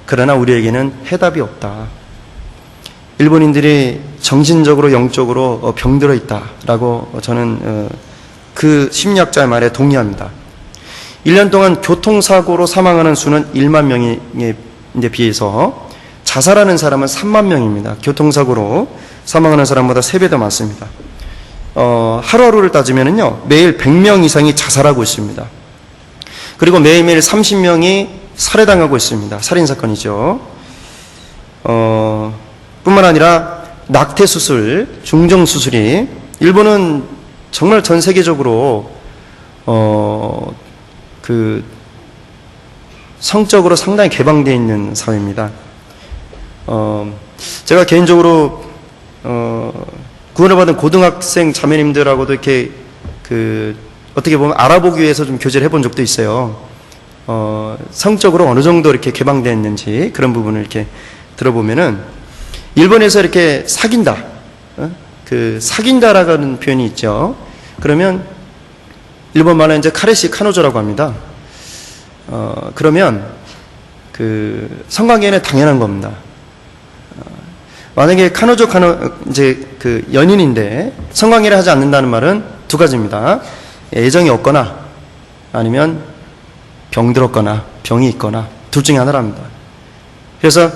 그러나 우리에게는 해답이 없다. 일본인들이 정신적으로 영적으로 병들어 있다라고 저는 그 심리학자의 말에 동의합니다. 1년 동안 교통사고로 사망하는 수는 1만 명에 비해서 자살하는 사람은 3만 명입니다. 교통사고로 사망하는 사람보다 3배 더 많습니다. 하루하루를 따지면요, 매일 100명 이상이 자살하고 있습니다. 그리고 매일매일 30명이 살해당하고 있습니다. 살인사건이죠. 뿐만 아니라 낙태수술, 중정수술이, 일본은 정말 전 세계적으로 성적으로 상당히 개방되어 있는 사회입니다. 제가 개인적으로 구원을 받은 고등학생 자매님들하고도 이렇게 어떻게 보면 알아보기 위해서 좀 교제를 해본 적도 있어요. 성적으로 어느 정도 이렇게 개방되어 있는지 그런 부분을 이렇게 들어보면은, 일본에서 이렇게 사귄다, 사귄다라는 표현이 있죠. 그러면 일본 말은 이제 카레시 카노조라고 합니다. 그러면 성관계는 당연한 겁니다. 만약에 이제 연인인데 성관계를 하지 않는다는 말은 두 가지입니다. 애정이 없거나 아니면 병들었거나 병이 있거나 둘 중에 하나랍니다. 그래서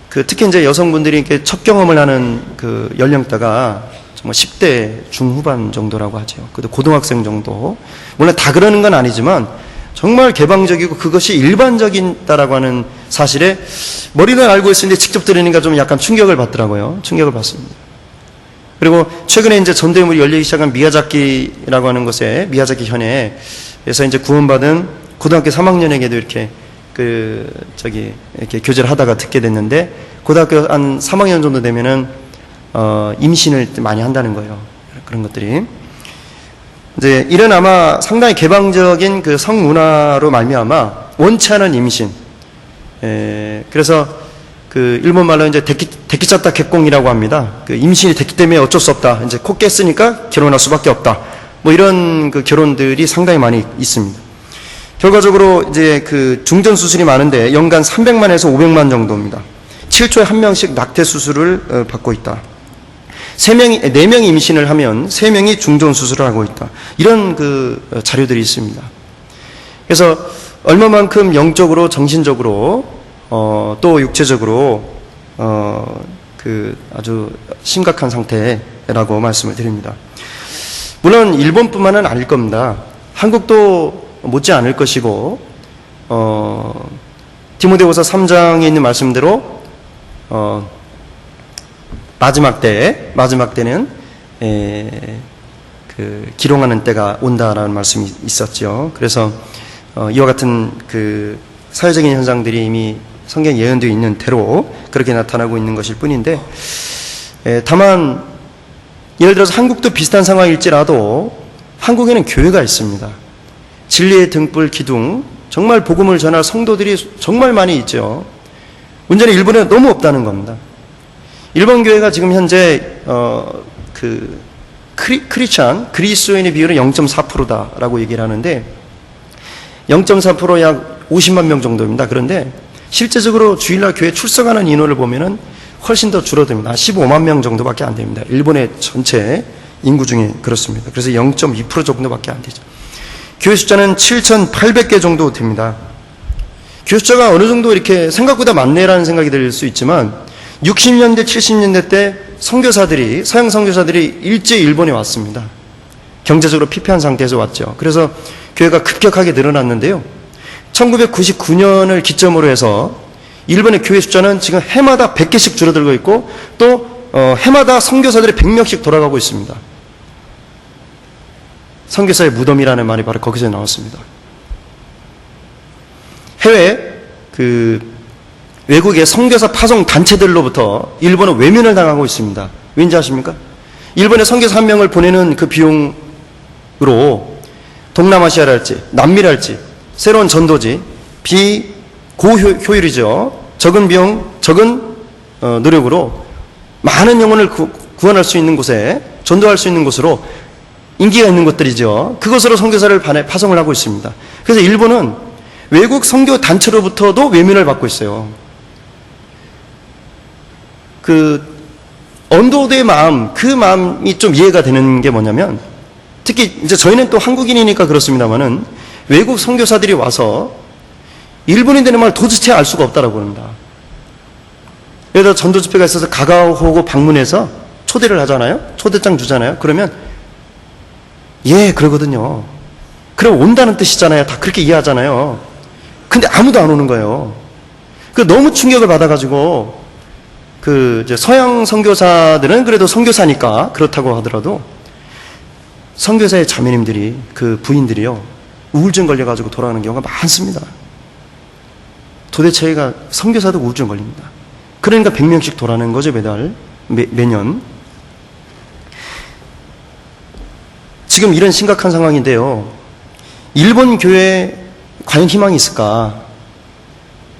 특히 이제 여성분들이 이렇게 첫 경험을 하는 연령대가 정말 10대 중후반 정도라고 하죠. 그래도 고등학생 정도. 물론 다 그러는 건 아니지만 정말 개방적이고 그것이 일반적이다라고 하는 사실에 머리는 알고 있었는데 직접 들으니까 좀 약간 충격을 받더라고요. 충격을 받습니다. 그리고 최근에 이제 전도회물이 열리기 시작한 미야자키라고 하는 곳에, 미야자키 현에에서 이제 구원받은 고등학교 3학년에게도 이렇게 이렇게 교제를 하다가 듣게 됐는데, 고등학교 한 3학년 정도 되면은 임신을 많이 한다는 거예요. 그런 것들이. 이제 이런 아마 상당히 개방적인 그 성문화로 말미암아 원치 않은 임신. 그래서 그 일본 말로 이제 데키찼다 객공이라고 합니다. 그 임신이 됐기 때문에 어쩔 수 없다. 이제 코 깼으니까 결혼할 수밖에 없다. 뭐 이런 그 결혼들이 상당히 많이 있습니다. 결과적으로 이제 그 중전 수술이 많은데 연간 300만에서 500만 정도입니다. 7초에 1명씩 낙태 수술을 받고 있다. 4명이 임신을 하면 3명이 중전 수술을 하고 있다. 이런 그 자료들이 있습니다. 그래서 얼마만큼 영적으로, 정신적으로, 또 육체적으로, 그 아주 심각한 상태라고 말씀을 드립니다. 물론 일본뿐만은 아닐 겁니다. 한국도 못지 않을 것이고, 디모데후서 3장에 있는 말씀대로, 마지막 때는 그 기롱하는 때가 온다라는 말씀이 있었죠. 그래서 이와 같은 그 사회적인 현상들이 이미 성경 예언되어 있는 대로 그렇게 나타나고 있는 것일 뿐인데, 다만 예를 들어서 한국도 비슷한 상황일지라도 한국에는 교회가 있습니다. 진리의 등불 기둥, 정말 복음을 전할 성도들이 정말 많이 있죠. 문제는 일본에 너무 없다는 겁니다. 일본 교회가 지금 현재 그 크리스찬 그리스도인의 비율은 0.4%다라고 얘기를 하는데, 0.4% 약 50만 명 정도입니다. 그런데 실제적으로 주일날 교회 출석하는 인원을 보면은 훨씬 더 줄어듭니다. 15만 명 정도밖에 안 됩니다. 일본의 전체 인구 중에 그렇습니다. 그래서 0.2% 정도밖에 안 되죠. 교회 숫자는 7,800개 정도 됩니다. 교회 숫자가 어느 정도 이렇게 생각보다 많네라는 생각이 들 수 있지만, 60년대, 70년대 때 선교사들이, 서양 선교사들이 일제히 일본에 왔습니다. 경제적으로 피폐한 상태에서 왔죠. 그래서 교회가 급격하게 늘어났는데요. 1999년을 기점으로 해서 일본의 교회 숫자는 지금 해마다 100개씩 줄어들고 있고, 또 해마다 선교사들이 100명씩 돌아가고 있습니다. 선교사의 무덤이라는 말이 바로 거기서 나왔습니다. 해외 외국의 선교사 파송 단체들로부터 일본은 외면을 당하고 있습니다. 왠지 아십니까? 일본의 선교사 한 명을 보내는 그 비용으로 동남아시아랄지 남미랄지 새로운 전도지, 비고효율이죠. 적은 비용, 적은 노력으로 많은 영혼을 구원할 수 있는 곳에, 전도할 수 있는 곳으로, 인기가 있는 곳들이죠. 그것으로 선교사를 파송을 하고 있습니다. 그래서 일본은 외국 선교 단체로부터도 외면을 받고 있어요. 그 언도드의 마음, 그 마음이 좀 이해가 되는 게 뭐냐면, 특히 이제 저희는 또 한국인이니까 그렇습니다만은 외국 선교사들이 와서 일본인들의 말을 도대체 알 수가 없다라고 합니다. 예를 들어 전도 집회가 있어서 가가오고 방문해서 초대를 하잖아요. 초대장 주잖아요. 그러면 예, 그러거든요. 그럼 온다는 뜻이잖아요. 다 그렇게 이해하잖아요. 근데 아무도 안 오는 거예요. 그 너무 충격을 받아가지고 이제 서양 선교사들은 그래도 선교사니까 그렇다고 하더라도 선교사의 자매님들이, 그 부인들이요, 우울증 걸려가지고 돌아가는 경우가 많습니다. 도대체 얘가 선교사도 우울증 걸립니다. 그러니까 100명씩 돌아가는 거죠, 매년. 지금 이런 심각한 상황인데요. 일본 교회에 과연 희망이 있을까?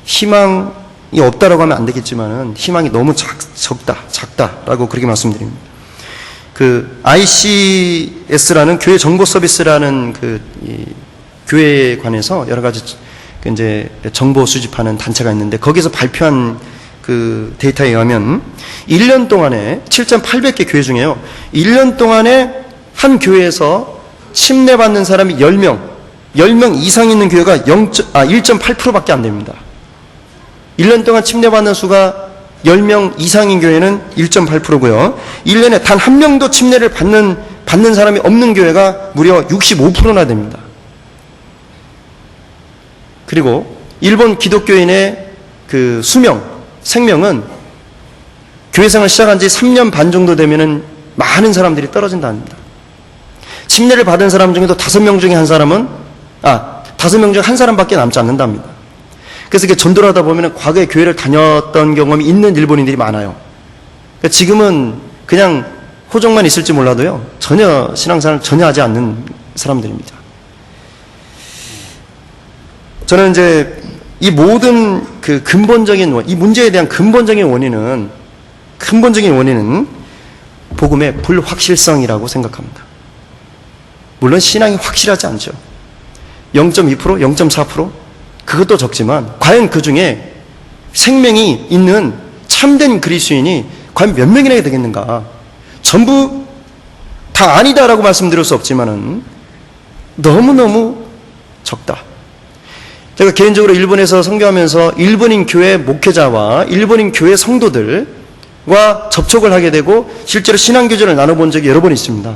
희망이 없다라고 하면 안 되겠지만은 희망이 너무 작다라고 그렇게 말씀드립니다. 그 ICS라는 교회 정보 서비스라는 이 교회에 관해서 여러 가지 이제 정보 수집하는 단체가 있는데, 거기서 발표한 그 데이터에 의하면 1년 동안에 7,800개 교회 중에요, 1년 동안에 한 교회에서 침례받는 사람이 10명 이상 있는 교회가 1.8%밖에 안 됩니다. 1년 동안 침례받는 수가 10명 이상인 교회는 1.8%고요. 1년에 단 한 명도 침례를 받는 사람이 없는 교회가 무려 65%나 됩니다. 그리고 일본 기독교인의 그 생명은 교회생활 시작한 지 3년 반 정도 되면은 많은 사람들이 떨어진답니다. 침례를 받은 사람 중에도 5명 중에 한 사람은 5명 중에 한 사람밖에 남지 않는답니다. 그래서 이렇게 전도를 하다 보면은 과거에 교회를 다녔던 경험이 있는 일본인들이 많아요. 그러니까 지금은 그냥 호적만 있을지 몰라도요, 전혀 신앙생활을 전혀 하지 않는 사람들입니다. 저는 이제 이 모든 그 이 문제에 대한 근본적인 원인은 복음의 불확실성이라고 생각합니다. 물론 신앙이 확실하지 않죠. 0.2%, 0.4%? 그것도 적지만 과연 그 중에 생명이 있는 참된 그리스도인이 과연 몇 명이나 되겠는가? 전부 다 아니다라고 말씀드릴 수 없지만은 너무너무 적다. 제가 개인적으로 일본에서 선교하면서 일본인 교회 목회자와 일본인 교회 성도들과 접촉을 하게 되고 실제로 신앙교제를 나눠본 적이 여러 번 있습니다.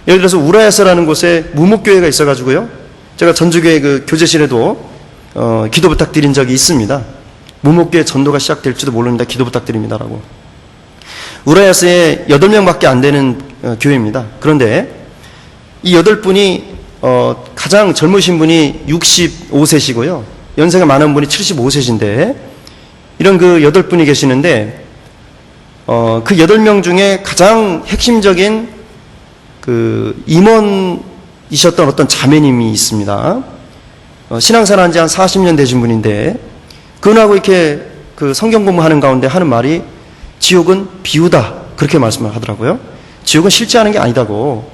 예를 들어서 우라야스라는 곳에 무목교회가 있어가지고요, 제가 전주교회 그 교제실에도 기도 부탁드린 적이 있습니다. 무목교회 전도가 시작될지도 모릅니다. 기도 부탁드립니다라고. 우라야스에 8명밖에 안 되는 교회입니다. 그런데 이 8분이 가장 젊으신 분이 65세시고요. 연세가 많은 분이 75세신데 이런 그 8분이 계시는데 그 8명 중에 가장 핵심적인 그 임원이셨던 어떤 자매님이 있습니다. 신앙생활 한 지 한 40년 되신 분인데 그분하고 이렇게 그 성경 공부하는 가운데 하는 말이 지옥은 비유다, 그렇게 말씀을 하더라고요. 지옥은 실제하는 게 아니다고.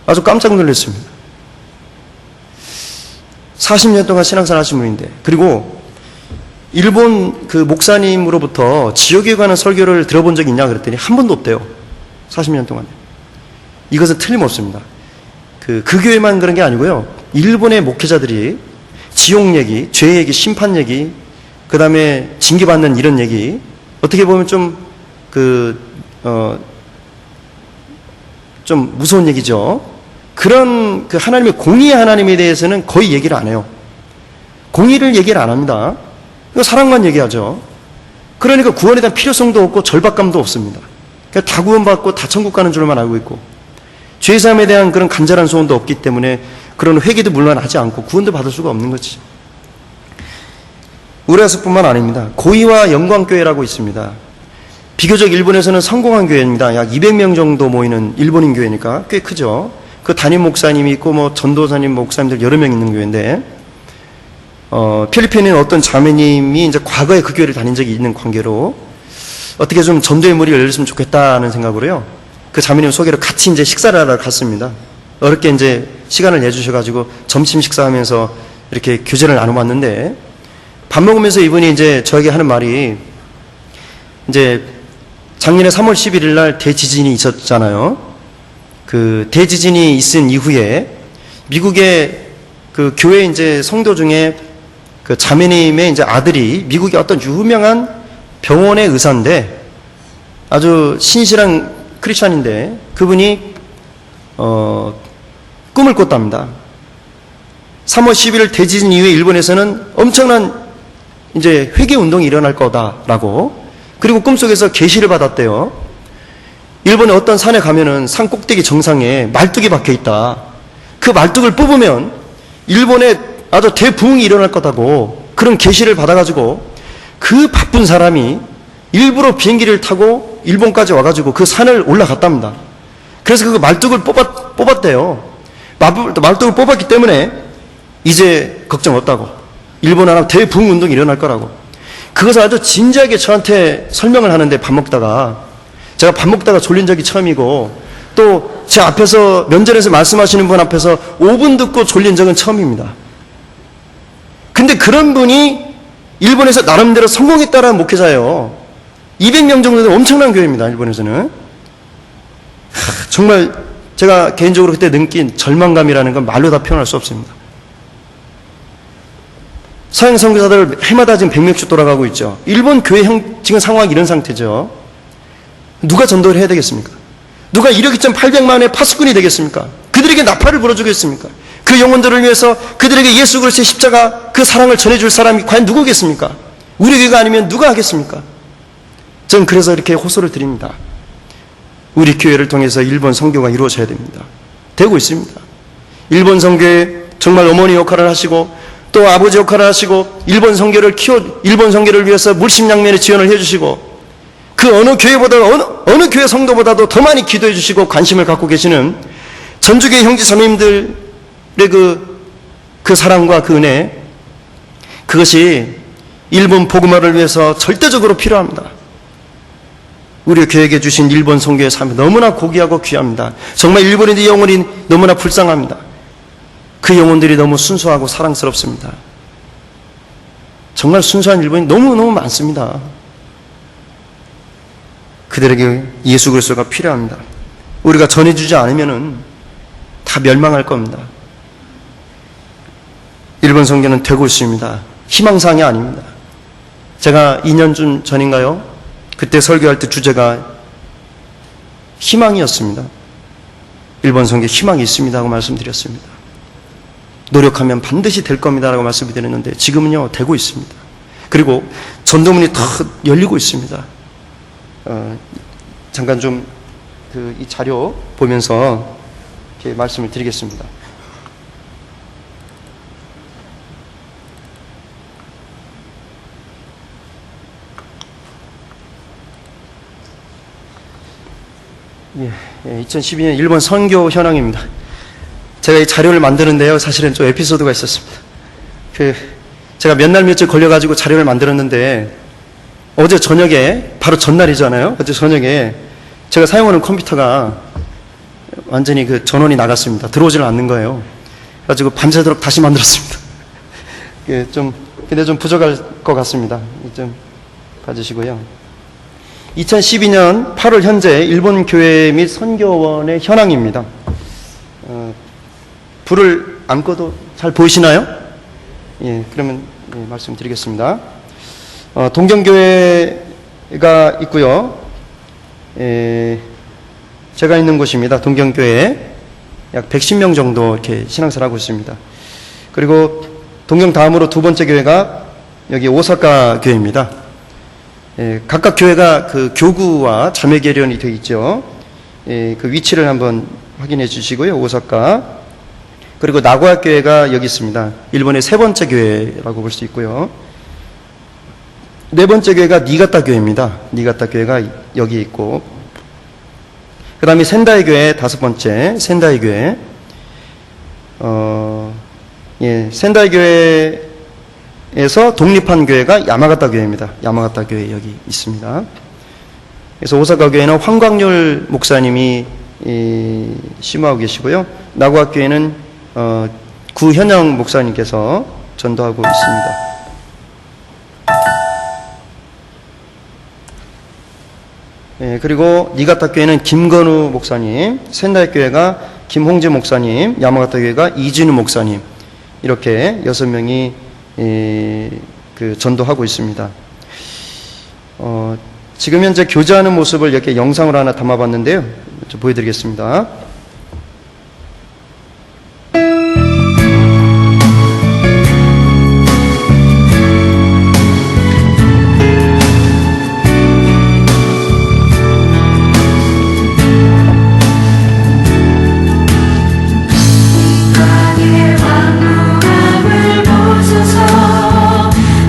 아주 깜짝 놀랐습니다. 40년 동안 신앙생활 하신 분인데, 그리고 일본 그 목사님으로부터 지옥에 관한 설교를 들어본 적이 있냐 그랬더니 한 번도 없대요. 40년 동안에. 이것은 틀림없습니다. 그 교회만 그런 게 아니고요, 일본의 목회자들이 지옥 얘기, 죄 얘기, 심판 얘기, 그 다음에 징계받는 이런 얘기, 어떻게 보면 좀 무서운 얘기죠. 그런 그 하나님의 공의의 하나님에 대해서는 거의 얘기를 안 해요. 공의를 얘기를 안 합니다. 사랑만 얘기하죠. 그러니까 구원에 대한 필요성도 없고 절박감도 없습니다. 그러니까 다 구원받고 다 천국 가는 줄만 알고 있고, 죄사함에 대한 그런 간절한 소원도 없기 때문에 그런 회개도 물론 하지 않고 구원도 받을 수가 없는 거지. 우라야스뿐만 아닙니다. 고이와 영광교회라고 있습니다. 비교적 일본에서는 성공한 교회입니다. 약 200명 정도 모이는 일본인 교회니까 꽤 크죠. 그 담임 목사님이 있고 뭐 전도사님, 목사님들 여러 명 있는 교회인데, 필리핀에 어떤 자매님이 이제 과거에 그 교회를 다닌 적이 있는 관계로 어떻게 좀 전도의 문이 열렸으면 좋겠다는 생각으로요, 그 자매님 소개로 같이 이제 식사를 하러 갔습니다. 어렵게 이제 시간을 내주셔가지고 점심 식사하면서 이렇게 교제를 나눠봤는데, 밥 먹으면서 이분이 이제 저에게 하는 말이, 이제 작년에 3월 11일 날 대지진이 있었잖아요. 그 대지진이 있은 이후에 미국의 그 교회 이제 성도 중에 그 자매님의 이제 아들이 미국의 어떤 유명한 병원의 의사인데, 아주 신실한 크리스찬인데, 그분이 꿈을 꿨답니다. 3월 11일 대지진 이후에 일본에서는 엄청난 이제 회개 운동이 일어날 거다라고, 그리고 꿈속에서 계시를 받았대요. 일본의 어떤 산에 가면은 산 꼭대기 정상에 말뚝이 박혀 있다. 그 말뚝을 뽑으면 일본에 아주 대부흥이 일어날 거다고, 그런 계시를 받아가지고 그 바쁜 사람이 일부러 비행기를 타고 일본까지 와가지고 그 산을 올라갔답니다. 그래서 그 말뚝을 뽑았대요. 말뚝을 뽑았기 때문에 이제 걱정 없다고, 일본 하나 대부흥 운동이 일어날 거라고. 그것을 아주 진지하게 저한테 설명을 하는데, 제가 밥 먹다가 졸린 적이 처음이고, 또 제 앞에서 면전에서 말씀하시는 분 앞에서 5분 듣고 졸린 적은 처음입니다. 근데 그런 분이 일본에서 나름대로 성공했다라는 목회자예요. 200명 정도 되는 엄청난 교회입니다, 일본에서는. 정말 제가 개인적으로 그때 느낀 절망감이라는 건 말로 다 표현할 수 없습니다. 서양 선교사들 해마다 지금 100명씩 돌아가고 있죠. 일본 교회 지금 상황이 이런 상태죠. 누가 전도를 해야 되겠습니까? 누가 1억 2,800만의 파수꾼이 되겠습니까? 그들에게 나팔을 불어주겠습니까? 그 영혼들을 위해서 그들에게 예수 그리스도의 십자가 그 사랑을 전해줄 사람이 과연 누구겠습니까? 우리 교회가 아니면 누가 하겠습니까? 저는 그래서 이렇게 호소를 드립니다. 우리 교회를 통해서 일본 선교가 이루어져야 됩니다. 되고 있습니다. 일본 선교에 정말 어머니 역할을 하시고 또 아버지 역할을 하시고 일본 선교를 위해서 물심양면의 지원을 해주시고 그 어느 교회보다 어느 교회 성도보다도 더 많이 기도해 주시고 관심을 갖고 계시는 전주교회 형제 자매님들의 그 사랑과 그 은혜, 그것이 일본 복음화를 위해서 절대적으로 필요합니다. 우리 교회에게 주신 일본 선교의 삶이 너무나 고귀하고 귀합니다. 정말 일본인의 영혼이 너무나 불쌍합니다. 그 영혼들이 너무 순수하고 사랑스럽습니다. 정말 순수한 일본인이 너무너무 많습니다. 그들에게 예수 그리스도가 필요합니다. 우리가 전해주지 않으면 다 멸망할 겁니다. 일본 선교는 되고 있습니다. 희망사항이 아닙니다. 제가 2년쯤 전인가요? 그때 설교할 때 주제가 희망이었습니다. 일본 선교에 희망이 있습니다 하고 말씀드렸습니다. 노력하면 반드시 될 겁니다 라고 말씀드렸는데 지금은요 되고 있습니다. 그리고 전도문이 다 열리고 있습니다. 잠깐 좀 이 자료 보면서 이렇게 말씀을 드리겠습니다. 예, 2012년 일본 선교 현황입니다. 제가 이 자료를 만드는데요, 사실은 좀 에피소드가 있었습니다. 제가 몇 날 며칠 걸려가지고 자료를 만들었는데, 어제 저녁에, 바로 전날이잖아요. 어제 저녁에 제가 사용하는 컴퓨터가 완전히 그 전원이 나갔습니다. 들어오질 않는 거예요. 그래가지고 밤새도록 다시 만들었습니다. 근데 좀 부족할 것 같습니다. 좀 봐주시고요. 2012년 8월 현재 일본 교회 및 선교원의 현황입니다. 불을 안 꺼도 잘 보이시나요? 예, 그러면 말씀드리겠습니다. 동경교회가 있고요. 제가 있는 곳입니다. 동경교회에 약 110명 정도 이렇게 신앙생활 하고 있습니다. 그리고 동경 다음으로 두 번째 교회가 여기 오사카 교회입니다. 각각 교회가 그 교구와 자매 계련이 되어 있죠. 그 위치를 한번 확인해 주시고요. 오사카. 그리고 나고야 교회가 여기 있습니다. 일본의 세 번째 교회라고 볼 수 있고요. 네 번째 교회가 니가타 교회입니다. 니가타 교회가 여기 있고, 그 다음에 센다이 교회 다섯 번째, 센다이 교회. 센다이 교회에서 독립한 교회가 야마가타 교회입니다. 야마가타 교회 여기 있습니다. 그래서 오사카 교회는 황광률 목사님이 심호하고 계시고요. 나고야 교회는 구현영 목사님께서 전도하고 있습니다. 그리고 니가타 교회는 김건우 목사님, 센다이 교회가 김홍재 목사님, 야마가타 교회가 이진우 목사님, 이렇게 6명이 그 전도하고 있습니다. 지금 현재 교제하는 모습을 이렇게 영상으로 하나 담아봤는데요. 좀 보여드리겠습니다.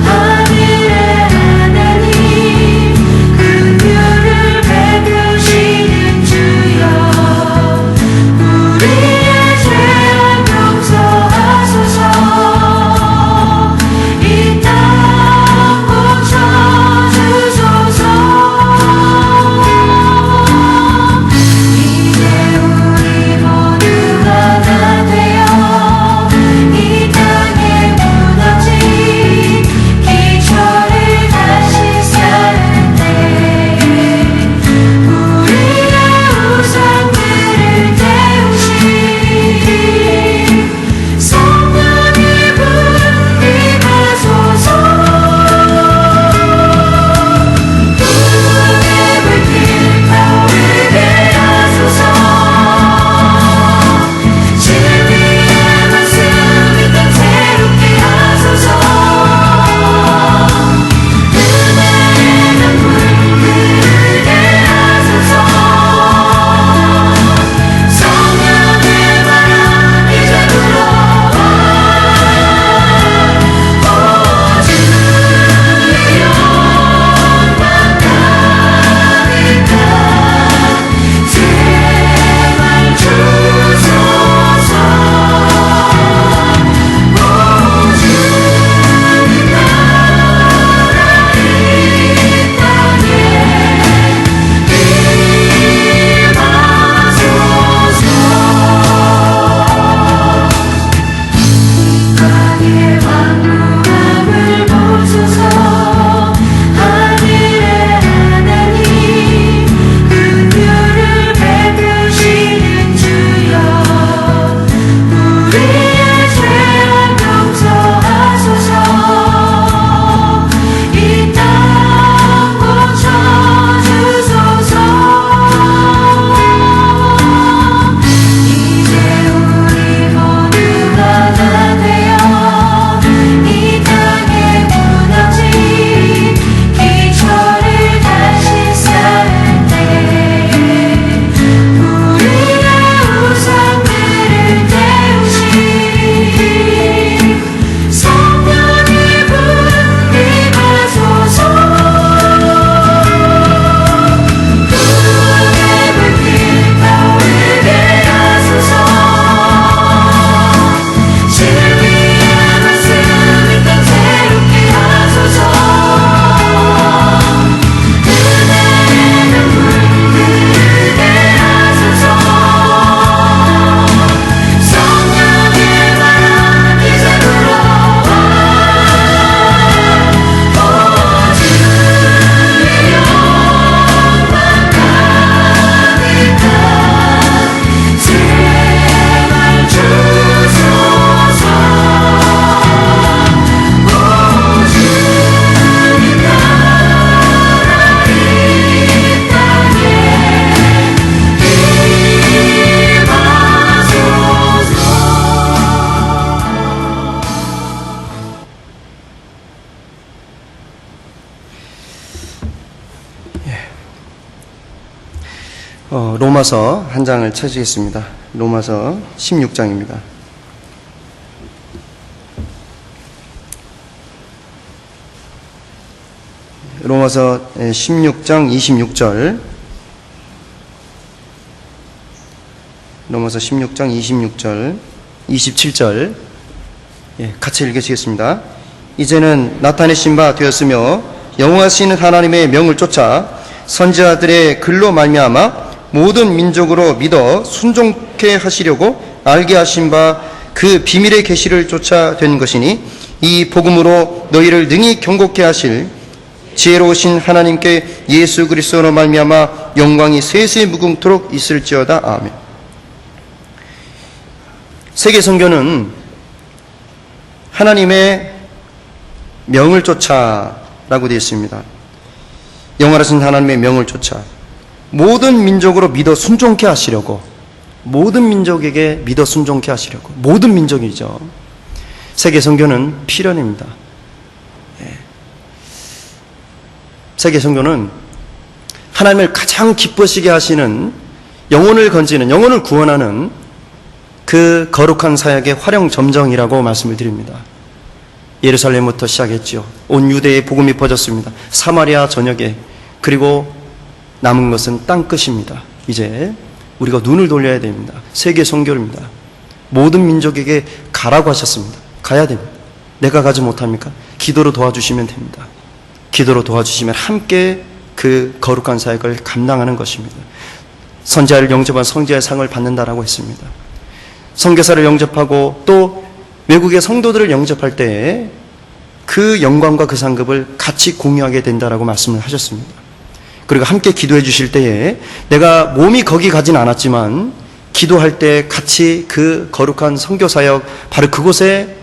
하늘의 하나님 그 뷰를 베푸시는 주여 로마서 한 장을 찾으겠습니다. 로마서 16장입니다. 로마서 16장 26절. 로마서 16장 26절, 27절. 같이 읽으시겠습니다. 이제는 나타내신 바 되었으며 영원하신 하나님의 명을 쫓아 선지자들의 글로 말미암아 모든 민족으로 믿어 순종케 하시려고 알게 하신 바 그 비밀의 계시를 쫓아 된 것이니 이 복음으로 너희를 능히 경고케 하실 지혜로우신 하나님께 예수 그리스도로 말미암아 영광이 세세 무궁토록 있을지어다. 아멘. 세계 선교는 하나님의 명을 쫓아라고 되어 있습니다. 영원하신 하나님의 명을 쫓아 모든 민족으로 믿어 순종케 하시려고, 모든 민족에게 믿어 순종케 하시려고, 모든 민족이죠. 세계 선교는 필연입니다. 세계 선교는 하나님을 가장 기쁘시게 하시는, 영혼을 건지는, 영혼을 구원하는 그 거룩한 사역의 활용점정이라고 말씀을 드립니다. 예루살렘부터 시작했죠. 온 유대에 복음이 퍼졌습니다. 사마리아 전역에. 그리고 남은 것은 땅끝입니다. 이제 우리가 눈을 돌려야 됩니다. 세계 선교입니다. 모든 민족에게 가라고 하셨습니다. 가야 됩니다. 내가 가지 못합니까? 기도로 도와주시면 됩니다. 기도로 도와주시면 함께 그 거룩한 사역을 감당하는 것입니다. 선지자를 영접한 선지자의 상을 받는다라고 했습니다. 선교사를 영접하고 또 외국의 성도들을 영접할 때에 그 영광과 그 상급을 같이 공유하게 된다라고 말씀을 하셨습니다. 그리고 함께 기도해 주실 때에 내가 몸이 거기 가진 않았지만 기도할 때 같이 그 거룩한 선교사역, 바로 그곳에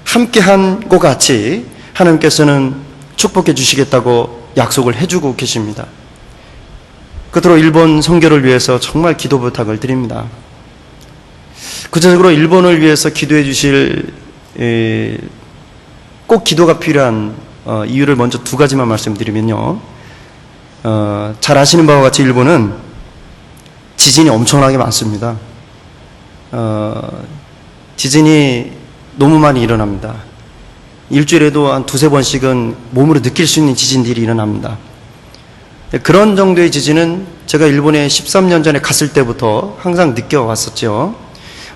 함께한 것 같이 하나님께서는 축복해 주시겠다고 약속을 해주고 계십니다. 끝으로 일본 선교를 위해서 정말 기도 부탁을 드립니다. 구체적으로 일본을 위해서 기도해 주실 꼭 기도가 필요한 이유를 먼저 두 가지만 말씀드리면요. 잘 아시는 바와 같이 일본은 지진이 엄청나게 많습니다. 지진이 너무 많이 일어납니다. 일주일에도 한 두세 번씩은 몸으로 느낄 수 있는 지진들이 일어납니다. 그런 정도의 지진은 제가 일본에 13년 전에 갔을 때부터 항상 느껴왔었죠.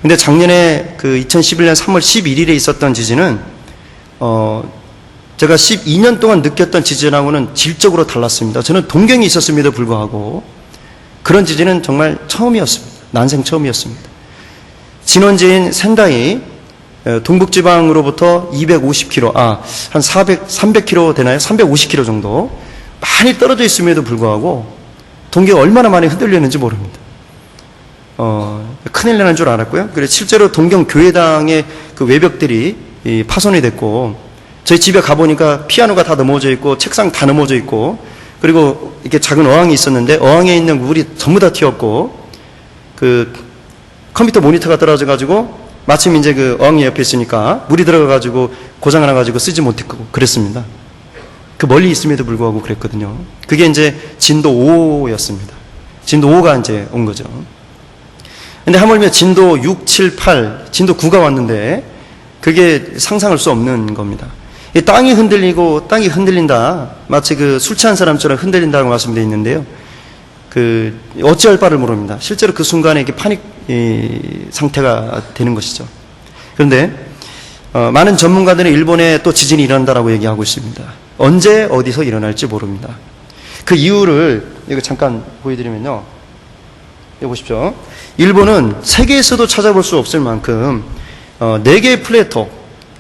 근데 작년에 그 2011년 3월 11일에 있었던 지진은 제가 12년 동안 느꼈던 지진하고는 질적으로 달랐습니다. 저는 동경이 있었음에도 불구하고 그런 지진은 정말 처음이었습니다. 난생 처음이었습니다. 진원지인 센다이, 동북지방으로부터 250km, 한 300km 되나요? 350km 정도 많이 떨어져 있음에도 불구하고 동경이 얼마나 많이 흔들렸는지 모릅니다. 큰일 나는 줄 알았고요. 그래서 실제로 동경 교회당의 그 외벽들이 파손이 됐고, 저희 집에 가보니까 피아노가 다 넘어져 있고 책상 다 넘어져 있고, 그리고 이렇게 작은 어항이 있었는데 어항에 있는 물이 전부 다 튀었고, 그 컴퓨터 모니터가 떨어져가지고 마침 이제 그 어항이 옆에 있으니까 물이 들어가가지고 고장이 나가지고 쓰지 못했고 그랬습니다. 그 멀리 있음에도 불구하고 그랬거든요. 그게 이제 진도 5였습니다. 진도 5가 이제 온 거죠. 근데 하물며 진도 6, 7, 8, 진도 9가 왔는데 그게 상상할 수 없는 겁니다. 이 땅이 흔들리고 땅이 흔들린다. 마치 그 술 취한 사람처럼 흔들린다고 말씀되어 있는데요. 그 어찌할 바를 모릅니다. 실제로 그 순간에 이게 파닉 상태가 되는 것이죠. 그런데 많은 전문가들은 일본에 또 지진이 일어난다라고 얘기하고 있습니다. 언제 어디서 일어날지 모릅니다. 그 이유를 이거 잠깐 보여드리면요. 여기 보십시오. 일본은 세계에서도 찾아볼 수 없을 만큼 4개의 플레이토,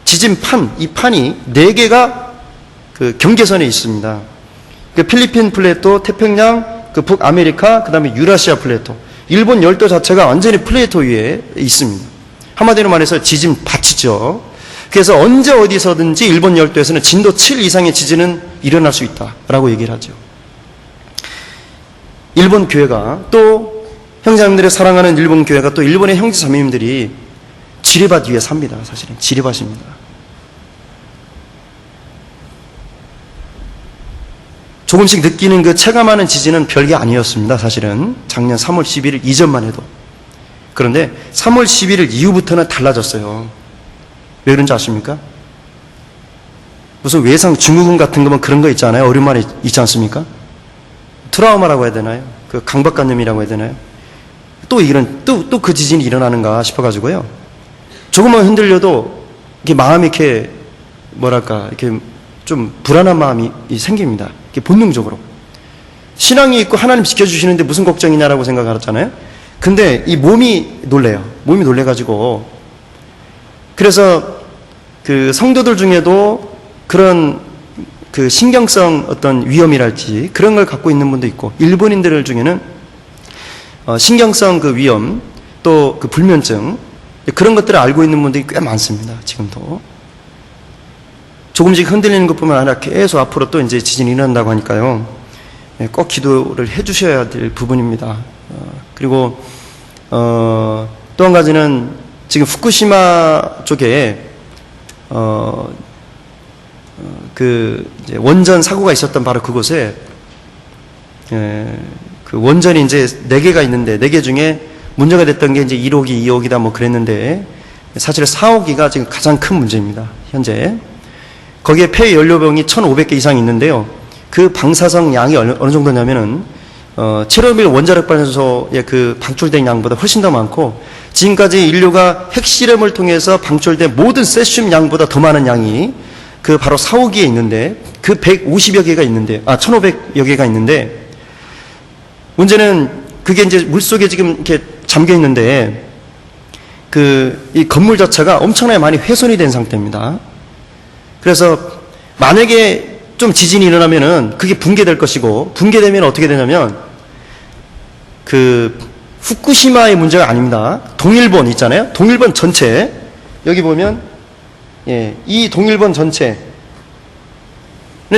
지진판, 이 판이 4개가 그 경계선에 있습니다. 그 필리핀 플레이토, 태평양, 그 북아메리카, 그 다음에 유라시아 플레이토. 일본 열도 자체가 완전히 플레이토 위에 있습니다. 한마디로 말해서 지진 밭이죠. 그래서 언제 어디서든지 일본 열도에서는 진도 7 이상의 지진은 일어날 수 있다라고 얘기를 하죠. 일본 교회가 또 형제자매들의 사랑하는 일본 교회가 또 일본의 형제자매님들이 지뢰밭 위에 삽니다. 사실은 지뢰밭입니다. 조금씩 느끼는 그 체감하는 지진은 별게 아니었습니다. 사실은 작년 3월 11일 이전만 해도. 그런데 3월 11일 이후부터는 달라졌어요. 왜 그런지 아십니까? 무슨 외상 증후군 같은 거면 그런 거 있잖아요. 어린 말이 있지 않습니까? 트라우마라고 해야 되나요? 그 강박관념이라고 해야 되나요? 또 그 지진이 일어나는가 싶어가지고요. 조금만 흔들려도 이렇게 마음이 이렇게 뭐랄까 이렇게 좀 불안한 마음이 생깁니다. 이렇게 본능적으로. 신앙이 있고 하나님 지켜주시는데 무슨 걱정이냐라고 생각하잖아요. 근데 이 몸이 놀래요. 몸이 놀래가지고. 그래서 그 성도들 중에도 그런 그 신경성 어떤 위험이랄지 그런 걸 갖고 있는 분도 있고, 일본인들 중에는 신경성 그 위험, 또 그 불면증, 그런 것들을 알고 있는 분들이 꽤 많습니다. 지금도. 조금씩 흔들리는 것 뿐만 아니라 계속 앞으로 또 이제 지진이 일어난다고 하니까요. 꼭 기도를 해 주셔야 될 부분입니다. 그리고, 또 한 가지는 지금 후쿠시마 쪽에, 그, 이제 원전 사고가 있었던 바로 그곳에, 그 원전이 이제 4개가 있는데, 4개 중에 문제가 됐던 게 이제 1호기, 2호기다 뭐 그랬는데, 사실 4호기가 지금 가장 큰 문제입니다. 현재. 거기에 폐 연료병이 1,500개 이상 있는데요. 그 방사성 양이 어느 정도냐면은, 체르노빌 원자력 발전소에 그 방출된 양보다 훨씬 더 많고, 지금까지 인류가 핵실험을 통해서 방출된 모든 세슘 양보다 더 많은 양이 그 바로 4호기에 있는데, 그 150여 개가 있는데, 1,500여 개가 있는데, 문제는 그게 이제 물속에 지금 이렇게 잠겨 있는데, 이 건물 자체가 엄청나게 많이 훼손이 된 상태입니다. 그래서 만약에 좀 지진이 일어나면은 그게 붕괴될 것이고, 붕괴되면 어떻게 되냐면, 후쿠시마의 문제가 아닙니다. 동일본 있잖아요. 동일본 전체, 여기 보면, 이 동일본 전체는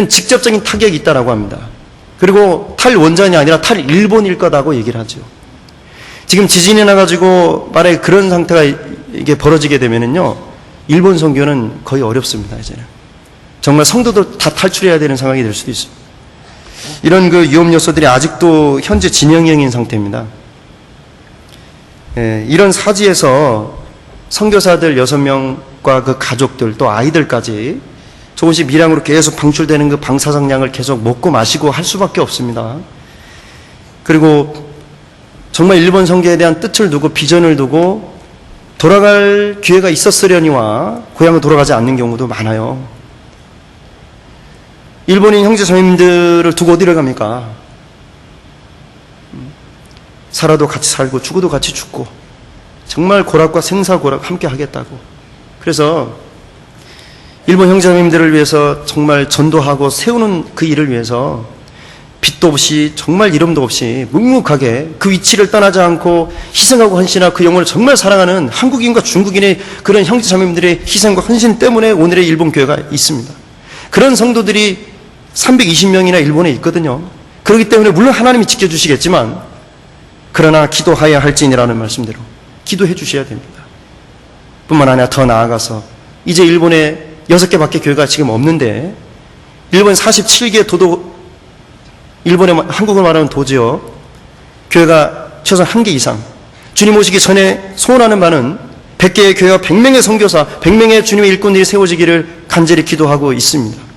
직접적인 타격이 있다라고 합니다. 그리고 탈원전이 아니라 탈일본일 거다고 얘기를 하죠. 지금 지진이 나가지고 만약에 그런 상태가 이게 벌어지게 되면은요, 일본 선교는 거의 어렵습니다, 이제는. 정말 성도들 다 탈출해야 되는 상황이 될 수도 있습니다. 이런 그 위험 요소들이 아직도 현재 진행형인 상태입니다. 이런 사지에서 선교사들 6명과 그 가족들 또 아이들까지 조금씩 밀양으로 계속 방출되는 그 방사성량을 계속 먹고 마시고 할 수밖에 없습니다. 그리고 정말 일본 선교에 대한 뜻을 두고 비전을 두고 돌아갈 기회가 있었으려니와 고향으로 돌아가지 않는 경우도 많아요. 일본인 형제 자매님들을 두고 어디를 갑니까? 살아도 같이 살고 죽어도 같이 죽고 정말 고락과 생사고락 함께 하겠다고. 그래서 일본 형제자매님들을 위해서 정말 전도하고 세우는 그 일을 위해서 빛도 없이 정말 이름도 없이 묵묵하게 그 위치를 떠나지 않고 희생하고 헌신하고 그 영혼을 정말 사랑하는 한국인과 중국인의 그런 형제자매님들의 희생과 헌신 때문에 오늘의 일본 교회가 있습니다. 그런 성도들이 320명이나 일본에 있거든요. 그렇기 때문에 물론 하나님이 지켜주시겠지만, 그러나 기도하여야 할지니라는 말씀대로 기도해 주셔야 됩니다. 뿐만 아니라 더 나아가서 이제 일본에 6개밖에 교회가 지금 없는데, 일본 47개 일본에 한국을 말하는 도지역 교회가 최소한 1개 이상, 주님 오시기 전에 소원하는 바는 100개의 교회와 100명의 선교사, 100명의 주님의 일꾼들이 세워지기를 간절히 기도하고 있습니다.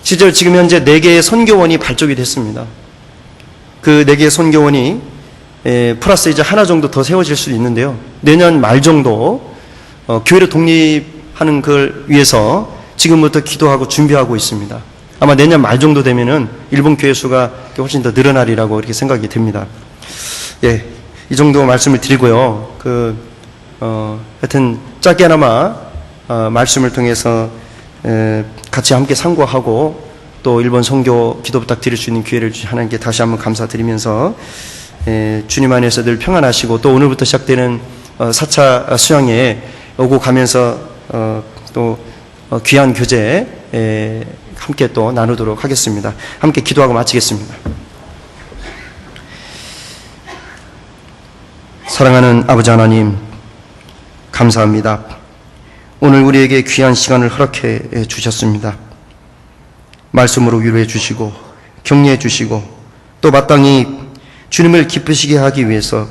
실제로 지금 현재 4개의 선교원이 발족이 됐습니다. 그 4개의 선교원이 플러스 이제 하나 정도 더 세워질 수도 있는데요. 내년 말 정도 교회를 독립하는 걸 위해서 지금부터 기도하고 준비하고 있습니다. 아마 내년 말 정도 되면은 일본 교회 수가 훨씬 더 늘어나리라고 이렇게 생각이 됩니다. 예, 이 정도 말씀을 드리고요. 하여튼 짧게나마 말씀을 통해서 같이 함께 상고하고 또 일본 선교 기도 부탁드릴 수 있는 기회를 주신 하나님께 다시 한번 감사드리면서 주님 안에서 늘 평안하시고 또 오늘부터 시작되는 4차 수양에 오고 가면서 또 귀한 교제 함께 또 나누도록 하겠습니다. 함께 기도하고 마치겠습니다. 사랑하는 아버지 하나님, 감사합니다. 오늘 우리에게 귀한 시간을 허락해 주셨습니다. 말씀으로 위로해 주시고 격려해 주시고 또 마땅히 주님을 기쁘시게 하기 위해서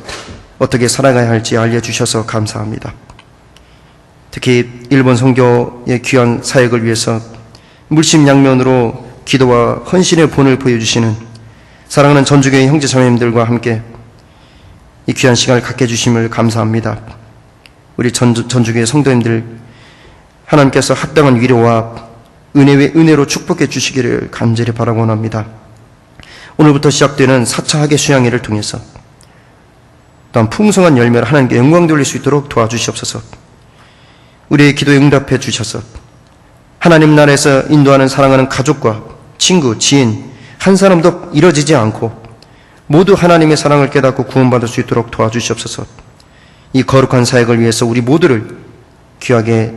어떻게 살아가야 할지 알려주셔서 감사합니다. 특히 일본 선교의 귀한 사역을 위해서 물심양면으로 기도와 헌신의 본을 보여주시는 사랑하는 전주교회 형제자매님들과 함께 이 귀한 시간을 갖게 해주심을 감사합니다. 우리 전주교회 성도님들 하나님께서 합당한 위로와 은혜로 축복해 주시기를 간절히 바라고 원합니다. 오늘부터 시작되는 4차 학예 수양회를 통해서 또한 풍성한 열매를 하나님께 영광 돌릴 수 있도록 도와주시옵소서. 우리의 기도에 응답해 주셔서 하나님 나라에서 인도하는 사랑하는 가족과 친구, 지인 한 사람도 잃어지지 않고 모두 하나님의 사랑을 깨닫고 구원받을 수 있도록 도와주시옵소서. 이 거룩한 사역을 위해서 우리 모두를 귀하게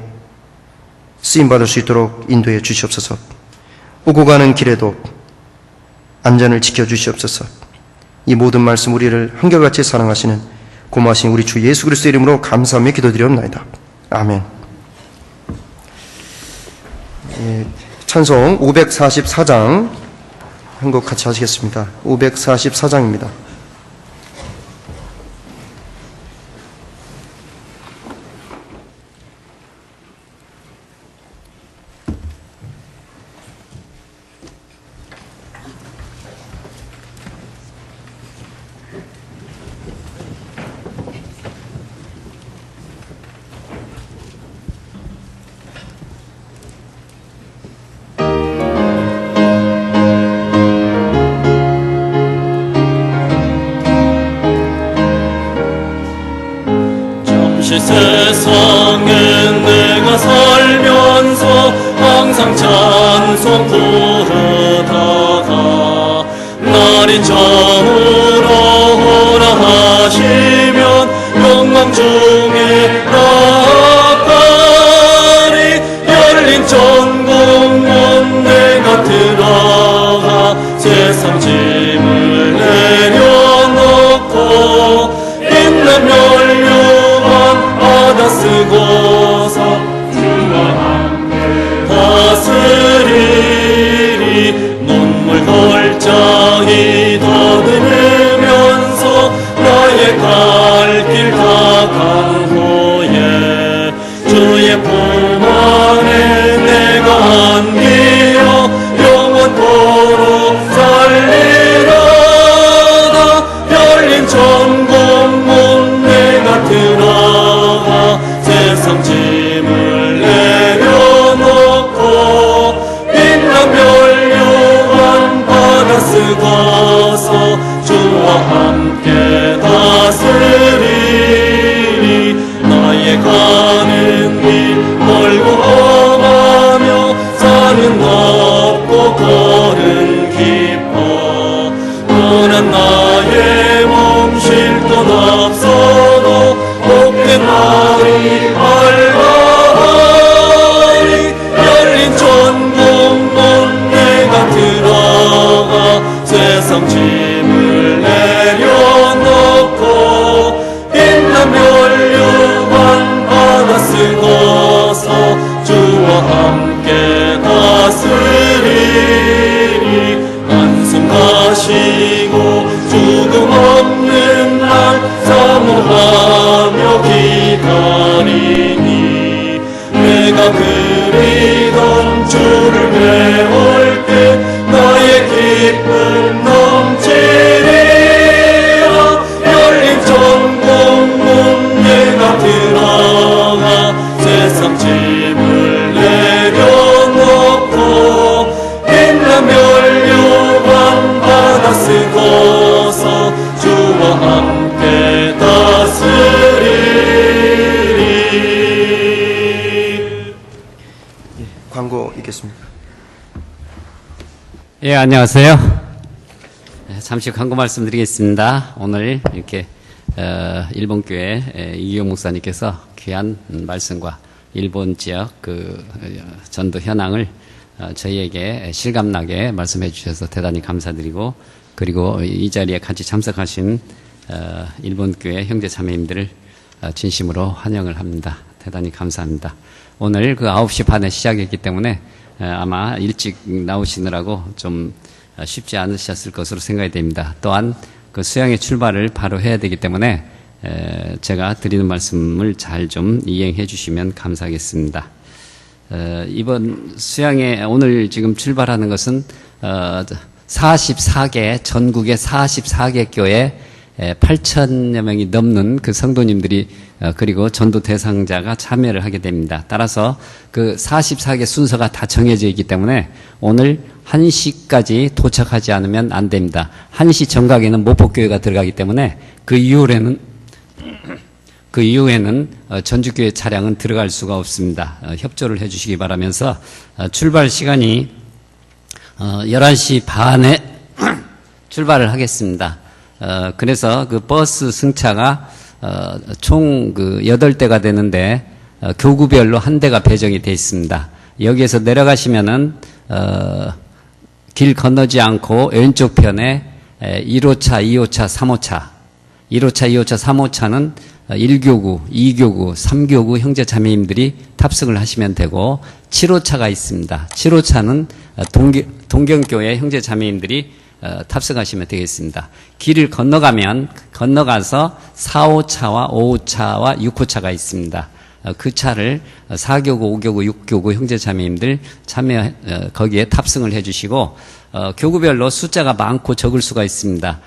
쓰임받을 수 있도록 인도해 주시옵소서. 오고 가는 길에도 안전을 지켜주시옵소서. 이 모든 말씀 우리를 한결같이 사랑하시는 고마우신 우리 주 예수 그리스도의 이름으로 감사하며 기도드리옵나이다. 아멘. 찬송 544장 한 곡 같이 하시겠습니다. 544장입니다. 세상엔 내가 살면서 항상 찬송 부르다가 날이 저물어 오라 하시면 영광 중에 나가리 열린 천국문 내가 들어가 세상 짐을 내려놓고 있는 멸류관 받아 쓰고서 주와 함께 다스리리 눈물 골짜기 더듬으면서 나의 갈 길 다간 후에 주의 품 안에 내가 안기어 영원토록 살리라다 열린 천국문 내가 들어가 세상 짐을 내려놓고 빛난 멸류관 받아 쓰고서 주와 함께 다스리리 나의 가는 길 멀고 험하며 산은 높고 걸음 깊어 그러나 나의 몸 쉴 것 없어도 복된 날이 밝아오리 열린 천국문 내가 들어가 세상 짐을 내려놓고 빛난 멸류관 받아 쓰고서 주와 함께 다스리리 한숨 가시고 죽음 없는 날 사모하며 기다리니 내가 그리던 주를 배울 때 나의 기쁨 넘치리라 열린 천국문 내가 들어가 세상 짐을 내려놓고 빛난 멸류관 받아 쓰고서 주와 함께 다스리리. 광고 있겠습니다. 예, 안녕하세요. 잠시 광고 말씀드리겠습니다. 오늘 이렇게 일본 교회 이기용 목사님께서 귀한 말씀과 일본 지역 전도 현황을 저희에게 실감나게 말씀해 주셔서 대단히 감사드리고 그리고 이 자리에 같이 참석하신 일본 교회 형제 자매님들을 진심으로 환영을 합니다. 대단히 감사합니다. 오늘 9시 반에 시작했기 때문에 아마 일찍 나오시느라고 좀 쉽지 않으셨을 것으로 생각이 됩니다. 또한 그 수양의 출발을 바로 해야 되기 때문에 제가 드리는 말씀을 잘 좀 이행해 주시면 감사하겠습니다. 이번 수양에 오늘 지금 출발하는 것은 44개 전국의 44개 교회 8천여 명이 넘는 그 성도님들이 그리고 전도 대상자가 참여를 하게 됩니다. 따라서 그 44개 순서가 다 정해져 있기 때문에 오늘 1시까지 도착하지 않으면 안 됩니다. 1시 정각에는 모폭교회가 들어가기 때문에 그 이후에는 전주교회 차량은 들어갈 수가 없습니다. 협조를 해 주시기 바라면서 출발 시간이 11시 반에 출발을 하겠습니다. 그래서 그 버스 승차가 총 그 8대가 되는데 교구별로 한 대가 배정이 되어 있습니다. 여기에서 내려가시면은 길 건너지 않고 왼쪽 편에 1호차, 2호차, 3호차 1호차, 2호차, 3호차는 1교구, 2교구, 3교구 형제자매님들이 탑승을 하시면 되고 7호차가 있습니다. 7호차는 동경교회 형제자매님들이 탑승하시면 되겠습니다. 길을 건너가서 4호차와 5호차와 6호차가 있습니다. 그 차를 4교구, 5교구, 6교구 형제자매님들 거기에 탑승을 해주시고 교구별로 숫자가 많고 적을 수가 있습니다.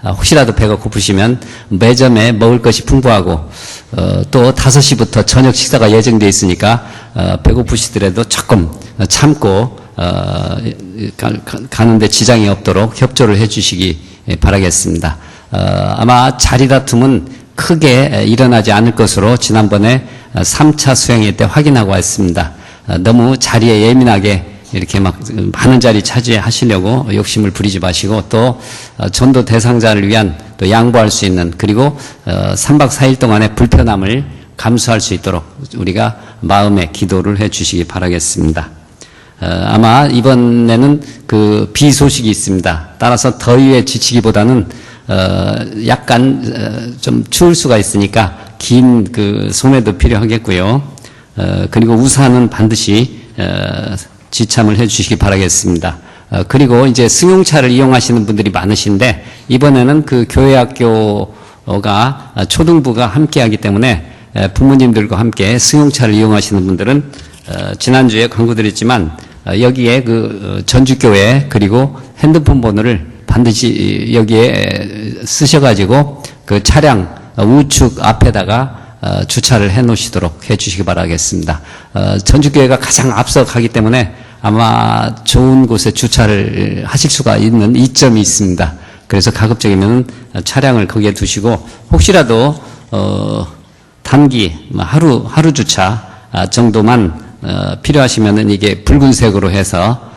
혹시라도 배가 고프시면 매점에 먹을 것이 풍부하고 또 5시부터 저녁 식사가 예정되어 있으니까 배고프시더라도 조금 참고 가는데 지장이 없도록 협조를 해 주시기 바라겠습니다. 아마 자리 다툼은 크게 일어나지 않을 것으로 지난번에 3차 수행회 때 확인하고 왔습니다. 너무 자리에 예민하게 이렇게 막 많은 자리 차지하시려고 욕심을 부리지 마시고 또 전도 대상자를 위한 또 양보할 수 있는 그리고 3박 4일 동안의 불편함을 감수할 수 있도록 우리가 마음에 기도를 해 주시기 바라겠습니다. 아마 이번에는 그 비 소식이 있습니다. 따라서 더위에 지치기보다는 약간 좀 추울 수가 있으니까 긴 그 소매도 필요하겠고요. 그리고 우산은 반드시 지참을 해 주시기 바라겠습니다. 그리고 이제 승용차를 이용하시는 분들이 많으신데 이번에는 그 교회학교가 초등부가 함께하기 때문에 부모님들과 함께 승용차를 이용하시는 분들은 지난주에 광고드렸지만 여기에 그 전주교회 그리고 핸드폰 번호를 반드시 여기에 쓰셔가지고 그 차량 우측 앞에다가 주차를 해 놓으시도록 해 주시기 바라겠습니다. 전주교회가 가장 앞서 가기 때문에 아마 좋은 곳에 주차를 하실 수가 있는 이점이 있습니다. 그래서 가급적이면 차량을 거기에 두시고 혹시라도 단기 하루 주차 정도만 필요하시면은 이게 붉은색으로 해서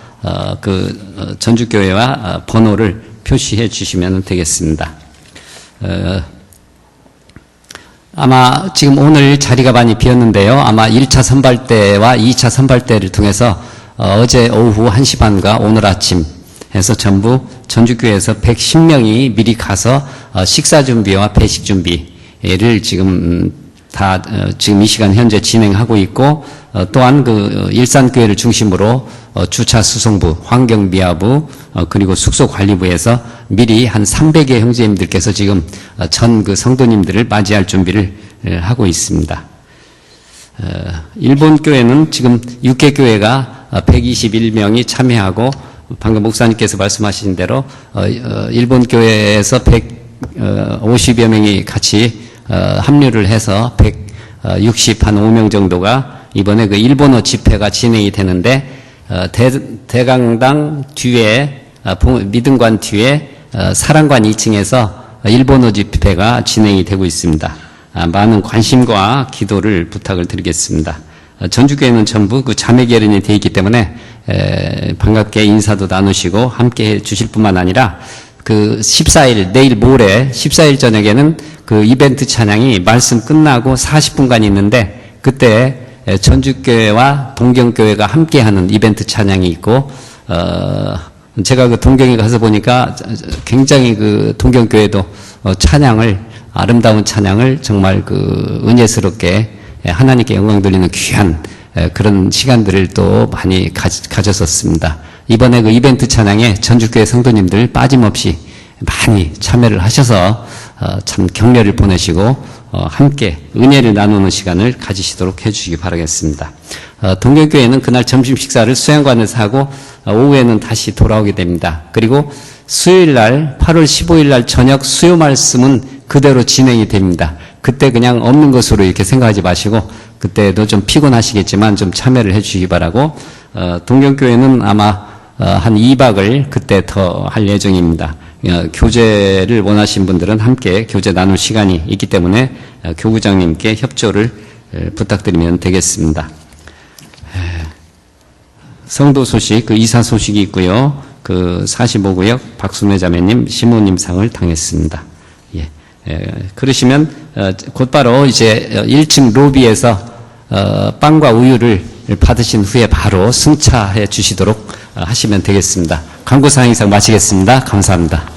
그 전주교회와 번호를 표시해 주시면 되겠습니다. 아마 지금 오늘 자리가 많이 비었는데요. 아마 1차 선발대와 2차 선발대를 통해서 어제 오후 1시 반과 오늘 아침 해서 전부 전주교회에서 110명이 미리 가서 식사 준비와 배식 준비를 지금 지금 이 시간 현재 진행하고 있고 또한 그 일산교회를 중심으로 주차 수송부, 환경미화부 그리고 숙소관리부에서 미리 한 300여 형제님들께서 지금 전 그 성도님들을 맞이할 준비를 하고 있습니다. 일본 교회는 지금 6개 교회가 121명이 참여하고 방금 목사님께서 말씀하신 대로 일본 교회에서 150여 명이 같이 합류를 해서 165명 정도가 이번에 그 일본어 집회가 진행이 되는데 대강당 뒤에 믿음관 뒤에 사랑관 2층에서 일본어 집회가 진행이 되고 있습니다. 많은 관심과 기도를 부탁을 드리겠습니다. 전주교회는 전부 그 자매 결연이 되어 있기 때문에 반갑게 인사도 나누시고 함께 해 주실 뿐만 아니라 그 14일, 내일 모레 14일 저녁에는 그 이벤트 찬양이 말씀 끝나고 40분간 있는데 그때 전주교회와 동경교회가 함께하는 이벤트 찬양이 있고, 제가 그 동경에 가서 보니까 굉장히 그 동경교회도 찬양을, 아름다운 찬양을 정말 그 은혜스럽게 하나님께 영광 돌리는 귀한 그런 시간들을 또 많이 가졌었습니다. 이번에 그 이벤트 찬양에 전주교회 성도님들 빠짐없이 많이 참여를 하셔서 참 격려를 보내시고 함께 은혜를 나누는 시간을 가지시도록 해주시기 바라겠습니다. 동경교회는 그날 점심 식사를 수양관에서 하고 오후에는 다시 돌아오게 됩니다. 그리고 수요일날 8월 15일날 저녁 수요 말씀은 그대로 진행이 됩니다. 그때 그냥 없는 것으로 이렇게 생각하지 마시고 그때도 좀 피곤하시겠지만 좀 참여를 해주시기 바라고, 동경교회는 아마 한 2박을 그때 더 할 예정입니다. 교제를 원하신 분들은 함께 교제 나눌 시간이 있기 때문에 교구장님께 협조를 부탁드리면 되겠습니다. 성도 소식, 그 이사 소식이 있고요. 그 45구역 박순애 자매님 시모님 상을 당했습니다. 예. 그러시면 곧바로 이제 1층 로비에서 빵과 우유를 받으신 후에 바로 승차해 주시도록 하시면 되겠습니다. 광고사항 이상 마치겠습니다. 감사합니다.